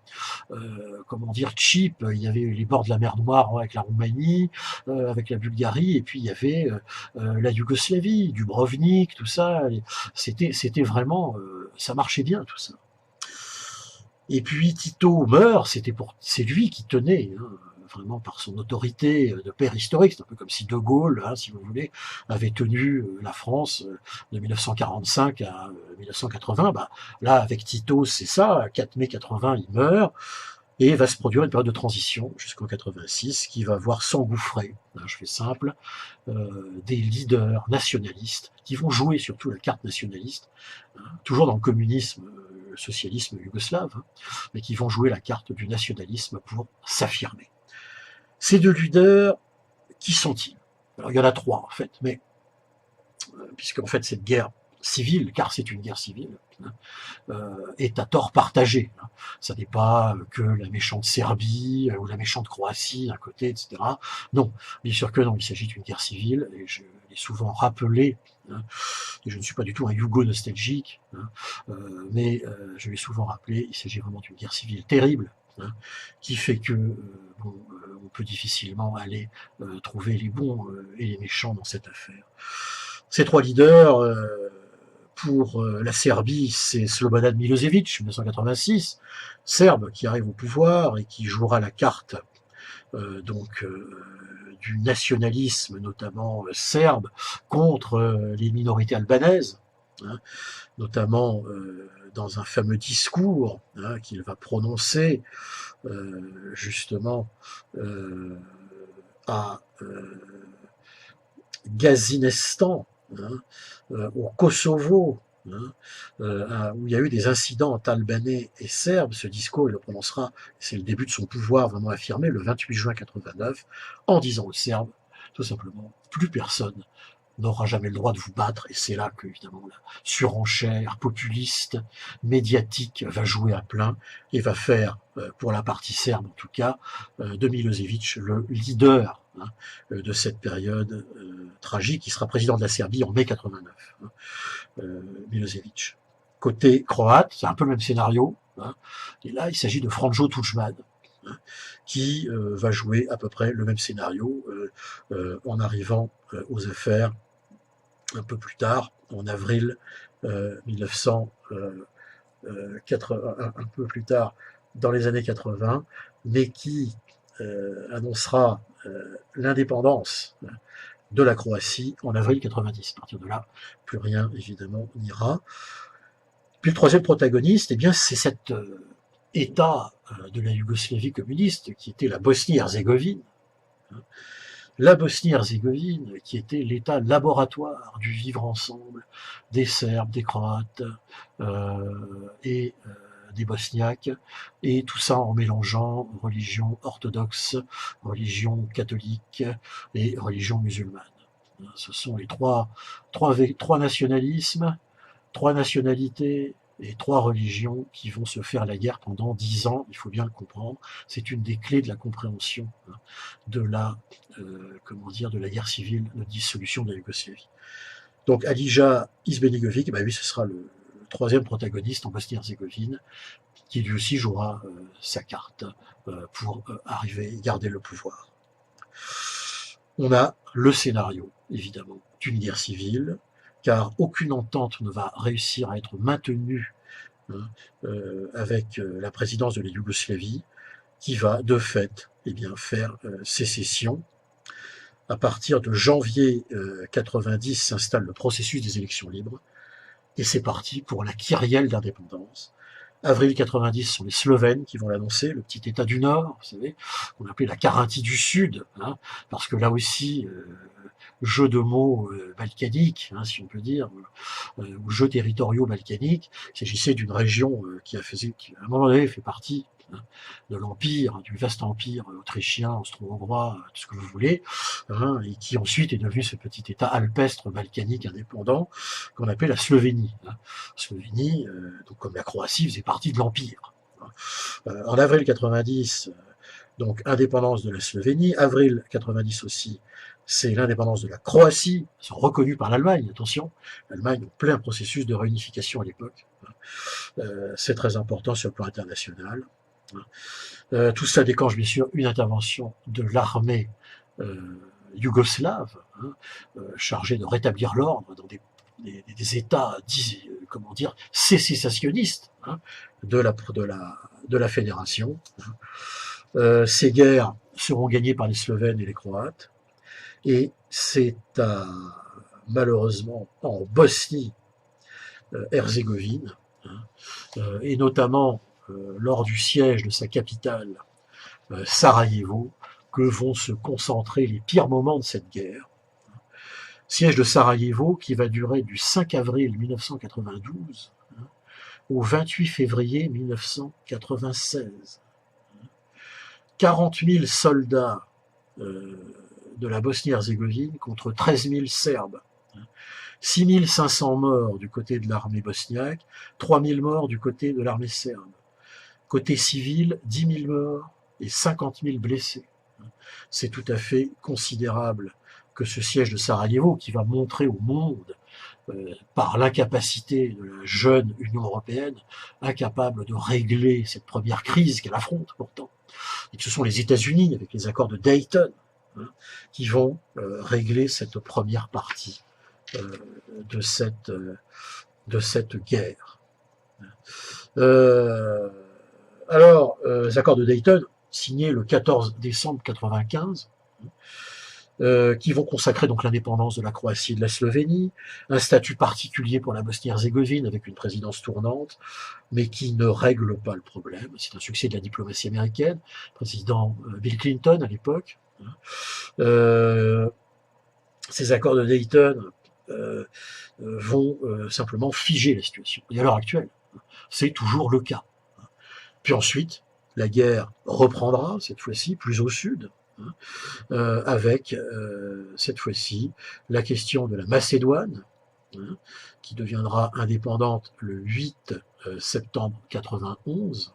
cheap, il y avait les bords de la mer Noire avec la Roumanie, avec la Bulgarie, et puis il y avait la Yougoslavie, Dubrovnik, tout ça, c'était vraiment, ça marchait bien tout ça. Et puis Tito meurt, c'est lui qui tenait, vraiment par son autorité de père historique. C'est un peu comme si De Gaulle, si vous voulez, avait tenu la France de 1945 à 1980. Là, avec Tito, c'est ça. 4 mai 80, il meurt. Et va se produire une période de transition jusqu'en 86 qui va voir s'engouffrer, je fais simple, des leaders nationalistes qui vont jouer surtout la carte nationaliste, toujours dans le communisme, le socialisme yougoslave, mais qui vont jouer la carte du nationalisme pour s'affirmer. Ces deux leaders, qui sont-ils? Alors il y en a trois en fait, mais puisqu'en fait cette guerre civile, car c'est une guerre civile, est à tort partagé. Ça n'est pas que la méchante Serbie ou la méchante Croatie d'un côté, etc. Non, bien sûr que non, il s'agit d'une guerre civile, et je l'ai souvent rappelé, et je ne suis pas du tout un Yougo nostalgique, mais je l'ai souvent rappelé, il s'agit vraiment d'une guerre civile terrible, qui fait que on peut difficilement aller trouver les bons et les méchants dans cette affaire. Ces trois leaders, pour la Serbie, c'est Slobodan Milosevic, 1986, serbe qui arrive au pouvoir et qui jouera la carte du nationalisme, notamment serbe, contre les minorités albanaises, notamment dans un fameux discours qu'il va prononcer justement à Gazinestan, au Kosovo, où il y a eu des incidents entre Albanais et Serbes. Ce discours, il le prononcera, c'est le début de son pouvoir vraiment affirmé, le 28 juin 89, en disant aux Serbes, tout simplement, plus personne n'aura jamais le droit de vous battre, et c'est là que, évidemment, la surenchère populiste, médiatique, va jouer à plein, et va faire, pour la partie serbe en tout cas, de Milosevic le leader de cette période tragique. Il sera président de la Serbie en mai 89, Milosevic. Côté croate, c'est un peu le même scénario, et là il s'agit de Franjo Tudjman, qui va jouer à peu près le même scénario en arrivant aux affaires un peu plus tard, en avril 1980, un peu plus tard dans les années 80, mais qui annoncera l'indépendance de la Croatie en avril 90. À partir de là, plus rien évidemment n'ira. Puis le troisième protagoniste, eh bien, c'est cet État de la Yougoslavie communiste qui était la Bosnie-Herzégovine. La Bosnie-Herzégovine, qui était l'état laboratoire du vivre ensemble des Serbes, des Croates et des Bosniaques, et tout ça en mélangeant religion orthodoxe, religion catholique et religion musulmane. Ce sont les trois nationalismes, trois nationalités et trois religions qui vont se faire la guerre pendant 10 ans, il faut bien le comprendre. C'est une des clés de la compréhension de la guerre civile, de dissolution de la Yougoslavie. Donc Alija Izetbegovic, lui ce sera le troisième protagoniste en Bosnie-Herzégovine, qui lui aussi jouera sa carte pour arriver et garder le pouvoir. On a le scénario, évidemment, d'une guerre civile, car aucune entente ne va réussir à être maintenue avec la présidence de la Yougoslavie, qui va de fait faire sécession. À partir de janvier 90 s'installe le processus des élections libres, et c'est parti pour la kyrielle d'indépendance. Avril 90, ce sont les Slovènes qui vont l'annoncer, le petit État du Nord, vous savez, qu'on appelait la Carinthie du Sud, parce que là aussi, jeu de mots balkanique, si on peut dire, ou jeux territoriaux balkaniques. Il s'agissait d'une région qui, à un moment donné, fait partie de l'empire, du vaste empire autrichien, austro-hongrois, tout ce que vous voulez, et qui ensuite est devenu ce petit État alpestre balkanique indépendant qu'on appelle la Slovénie. Slovénie, donc comme la Croatie, faisait partie de l'empire. En avril 90, donc indépendance de la Slovénie. Avril 90 aussi, c'est l'indépendance de la Croatie, sont reconnus par l'Allemagne, attention, l'Allemagne en plein processus de réunification à l'époque. C'est très important sur le plan international. Tout cela déclenche bien sûr une intervention de l'armée yougoslave, chargée de rétablir l'ordre dans des États, sécessionnistes de la fédération. Ces guerres seront gagnées par les Slovènes et les Croates, et c'est malheureusement en Bosnie-Herzégovine, et notamment lors du siège de sa capitale, Sarajevo, que vont se concentrer les pires moments de cette guerre. Siège de Sarajevo qui va durer du 5 avril 1992 au 28 février 1996. 40 000 soldats de la Bosnie-Herzégovine contre 13 000 Serbes 6500 morts du côté de l'armée bosniaque, 3000 morts du côté de l'armée serbe. Côté civil, 10 000 morts et 50 000 blessés. C'est tout à fait considérable que ce siège de Sarajevo, qui va montrer au monde, par l'incapacité de la jeune Union européenne, incapable de régler cette première crise qu'elle affronte pourtant, et que ce sont les États-Unis, avec les accords de Dayton, qui vont régler cette première partie de cette guerre. Les accords de Dayton, signés le 14 décembre 1995, qui vont consacrer donc l'indépendance de la Croatie et de la Slovénie, un statut particulier pour la Bosnie-Herzégovine avec une présidence tournante, mais qui ne règle pas le problème. C'est un succès de la diplomatie américaine, président Bill Clinton à l'époque. Ces accords de Dayton vont simplement figer la situation. Et à l'heure actuelle, c'est toujours le cas. Puis ensuite, la guerre reprendra, cette fois-ci, plus au sud, avec, cette fois-ci, la question de la Macédoine, qui deviendra indépendante le 8 septembre 91.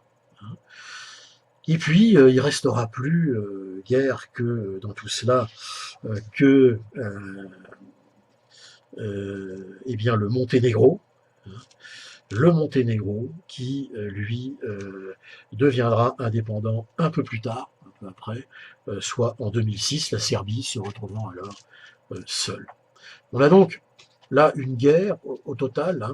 Et puis, il restera plus guère que, dans tout cela, que eh bien, le Monténégro, le Monténégro qui, lui, deviendra indépendant un peu plus tard, un peu après, soit en 2006, la Serbie se retrouvant alors seule. On a donc là une guerre au total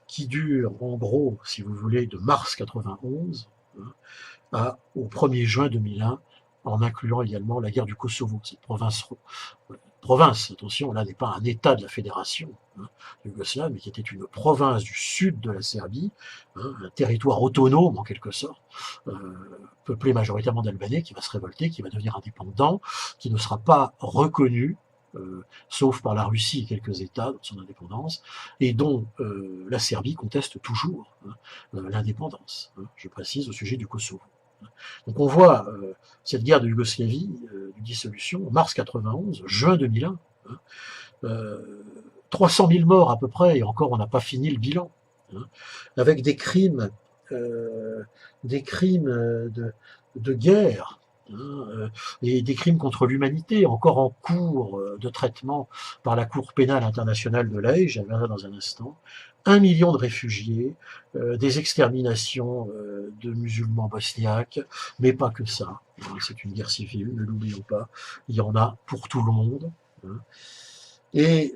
qui dure en gros, si vous voulez, de mars 91 au 1er juin 2001, en incluant également la guerre du Kosovo, cette province, attention, là n'est pas un État de la fédération yougoslave, mais qui était une province du sud de la Serbie, un territoire autonome en quelque sorte, peuplé majoritairement d'Albanais, qui va se révolter, qui va devenir indépendant, qui ne sera pas reconnu, sauf par la Russie et quelques États dans son indépendance, et dont la Serbie conteste toujours l'indépendance, je précise, au sujet du Kosovo. Donc on voit cette guerre de Yougoslavie, de dissolution, mars 91, juin 2001, 300 000 morts à peu près, et encore on n'a pas fini le bilan, avec des crimes de guerre, et des crimes contre l'humanité, encore en cours de traitement par la Cour pénale internationale de l'Haye, j'y reviendrai dans un instant, 1 million de réfugiés, des exterminations de musulmans bosniaques, mais pas que ça. C'est une guerre civile, ne l'oublions pas. Il y en a pour tout le monde. Et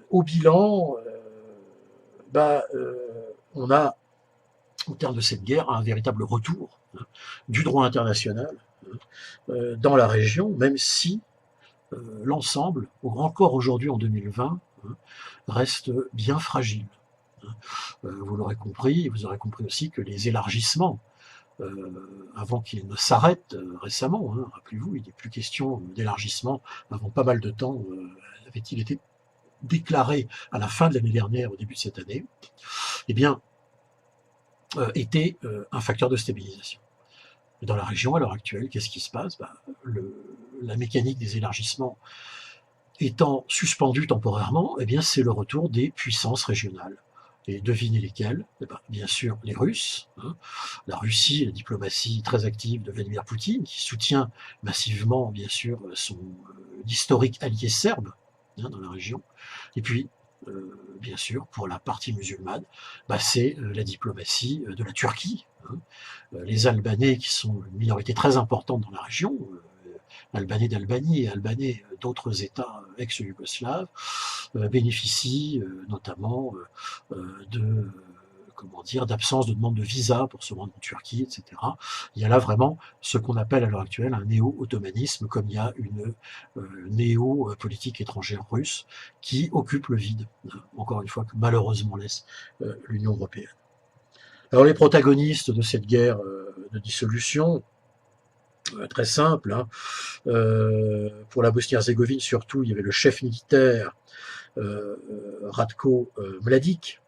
au bilan, on a, au terme de cette guerre, un véritable retour du droit international dans la région, même si l'ensemble, encore aujourd'hui en 2020, reste bien fragile. Vous l'aurez compris, et vous aurez compris aussi que les élargissements, avant qu'ils ne s'arrêtent récemment, rappelez-vous, il n'est plus question d'élargissement avant pas mal de temps, avait-il été déclaré à la fin de l'année dernière, au début de cette année, eh bien, était un facteur de stabilisation. Et dans la région, à l'heure actuelle, qu'est-ce qui se passe? La mécanique des élargissements étant suspendue temporairement, eh bien, c'est le retour des puissances régionales. Et devinez lesquelles? Bien sûr, les Russes, la Russie, la diplomatie très active de Vladimir Poutine, qui soutient massivement, bien sûr, son historique allié serbe dans la région. Et puis, bien sûr, pour la partie musulmane, c'est la diplomatie de la Turquie. Les Albanais, qui sont une minorité très importante dans la région, Albanais d'Albanie et Albanais d'autres États ex-yougoslaves, bénéficient notamment d'absence de demande de visa pour se rendre en Turquie, etc. Il y a là vraiment ce qu'on appelle à l'heure actuelle un néo-ottomanisme, comme il y a une néo-politique étrangère russe qui occupe le vide, encore une fois, que malheureusement laisse l'Union européenne. Alors les protagonistes de cette guerre de dissolution, très simple, pour la Bosnie-Herzégovine surtout, il y avait le chef militaire Ratko Mladic,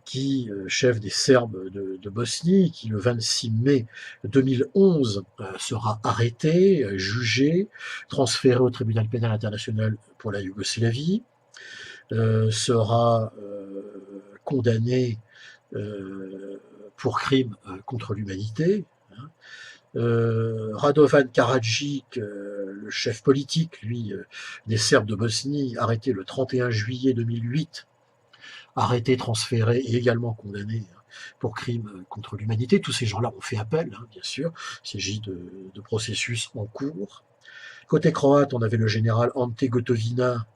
qui, chef des Serbes de Bosnie, qui le 26 mai 2011 sera arrêté, jugé, transféré au tribunal pénal international pour la Yougoslavie. sera condamné pour crime contre l'humanité. Hein. Radovan Karadzic, le chef politique, lui, des Serbes de Bosnie, arrêté le 31 juillet 2008, arrêté, transféré et également condamné pour crime contre l'humanité. Tous ces gens-là ont fait appel, hein, bien sûr. Il s'agit de processus en cours. Côté croate, on avait le général Ante Gotovina,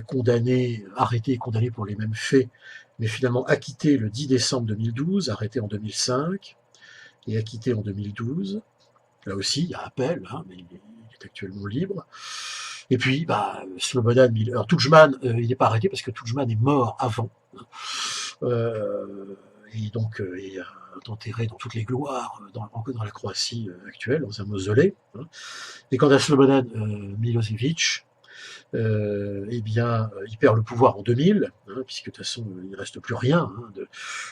condamné, arrêté et condamné pour les mêmes faits, mais finalement acquitté le 10 décembre 2012, arrêté en 2005 et acquitté en 2012. Là aussi, il y a appel, hein, mais il est actuellement libre. Et puis, Slobodan Tudjman, il n'est pas arrêté parce que Tudjman est mort avant. Et donc, il est enterré dans toutes les gloires dans la Croatie actuelle, dans un mausolée. Hein. Et quant à Slobodan Milosevic, il perd le pouvoir en 2000, hein, puisque de toute façon, il ne reste plus rien hein,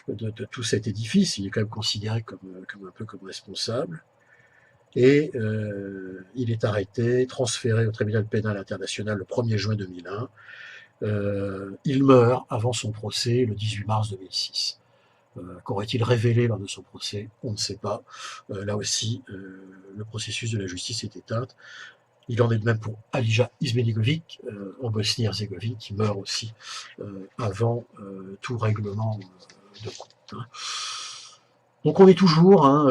de tout cet édifice. Il est quand même considéré comme un peu comme responsable. Et il est arrêté, transféré au tribunal pénal international le 1er juin 2001. Il meurt avant son procès le 18 mars 2006. Qu'aurait-il révélé lors de son procès? On ne sait pas. Là aussi, le processus de la justice est éteint. Il en est de même pour Alija Izbeligovic en Bosnie-Herzégovine, qui meurt aussi avant tout règlement de compte. Hein. Donc on est toujours, hein,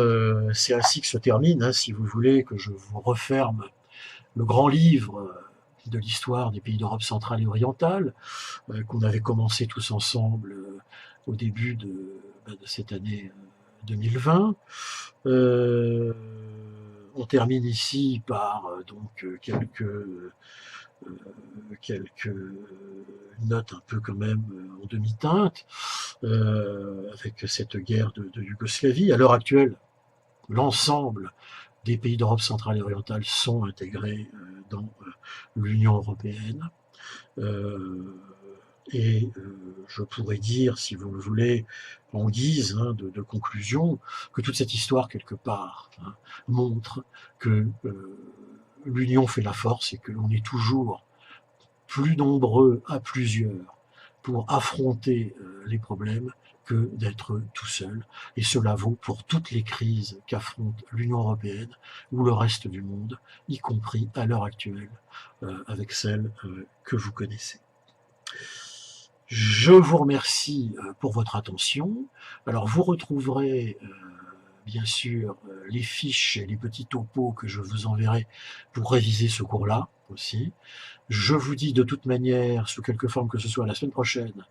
c'est ainsi que se termine, hein, si vous voulez que je vous referme le grand livre de l'histoire des pays d'Europe centrale et orientale, qu'on avait commencé tous ensemble au début de cette année 2020. On termine ici par donc quelques notes un peu quand même en demi-teinte, avec cette guerre de Yougoslavie. À l'heure actuelle, l'ensemble des pays d'Europe centrale et orientale sont intégrés dans l'Union européenne. Et je pourrais dire, si vous le voulez, en guise hein, de conclusion, que toute cette histoire, quelque part, hein, montre que l'union fait la force et que l'on est toujours plus nombreux à plusieurs pour affronter les problèmes que d'être tout seul. Et cela vaut pour toutes les crises qu'affronte l'Union européenne ou le reste du monde, y compris à l'heure actuelle, avec celle que vous connaissez. Je vous remercie pour votre attention. Alors vous retrouverez bien sûr les fiches et les petits topos que je vous enverrai pour réviser ce cours-là aussi. Je vous dis de toute manière, sous quelque forme que ce soit, la semaine prochaine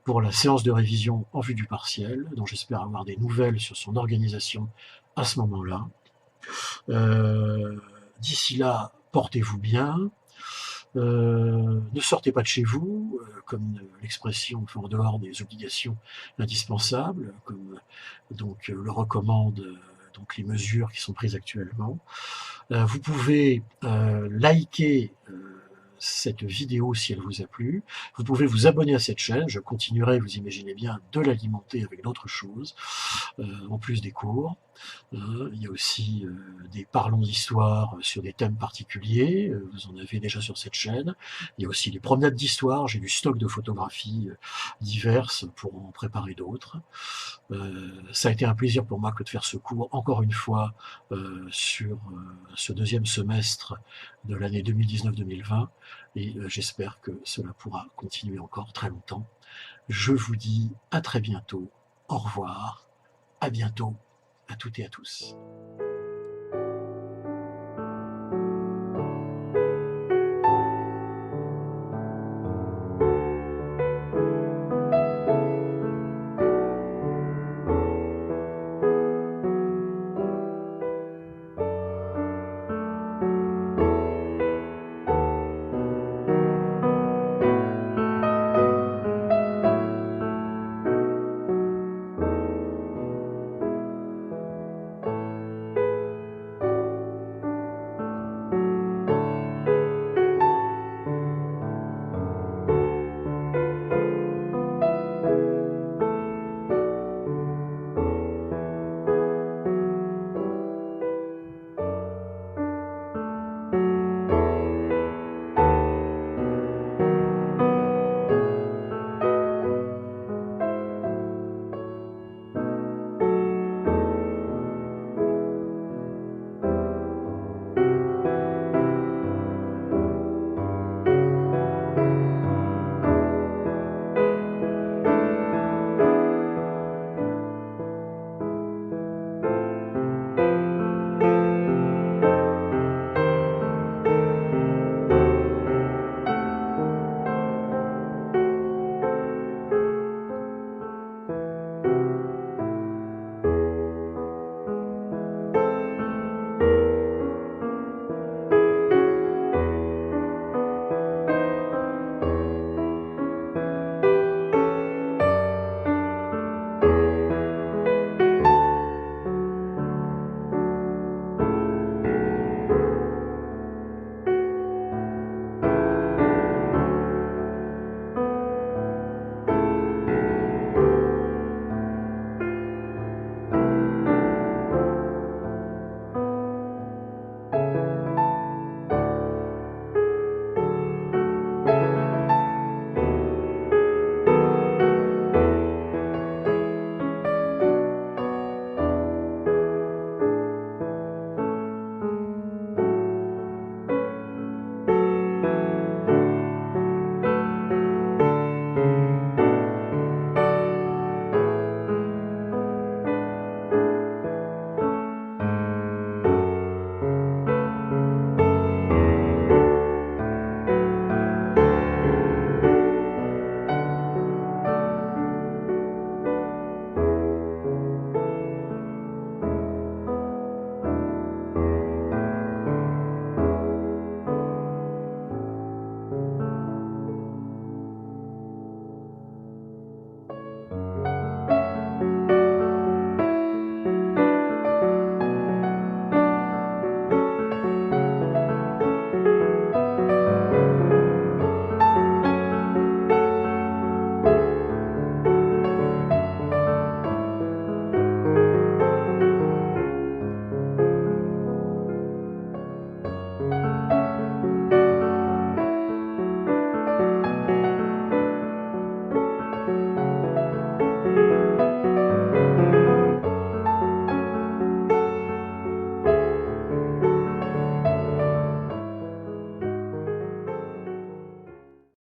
pour la séance de révision en vue du partiel, dont j'espère avoir des nouvelles sur son organisation à ce moment-là. D'ici là, portez-vous bien. Ne sortez pas de chez vous, comme l'expression en dehors des obligations indispensables, comme donc le recommandent donc les mesures qui sont prises actuellement. Vous pouvez liker cette vidéo si elle vous a plu. Vous pouvez vous abonner à cette chaîne. Je continuerai, vous imaginez bien, de l'alimenter avec d'autres choses, en plus des cours. Il y a aussi des parlons d'histoire sur des thèmes particuliers, vous en avez déjà sur cette chaîne. Il y a aussi les promenades d'histoire, j'ai du stock de photographies diverses pour en préparer d'autres. Ça a été un plaisir pour moi que de faire ce cours, encore une fois, sur ce deuxième semestre de l'année 2019-2020, et j'espère que cela pourra continuer encore très longtemps. Je vous dis à très bientôt, au revoir, à bientôt, à toutes et à tous.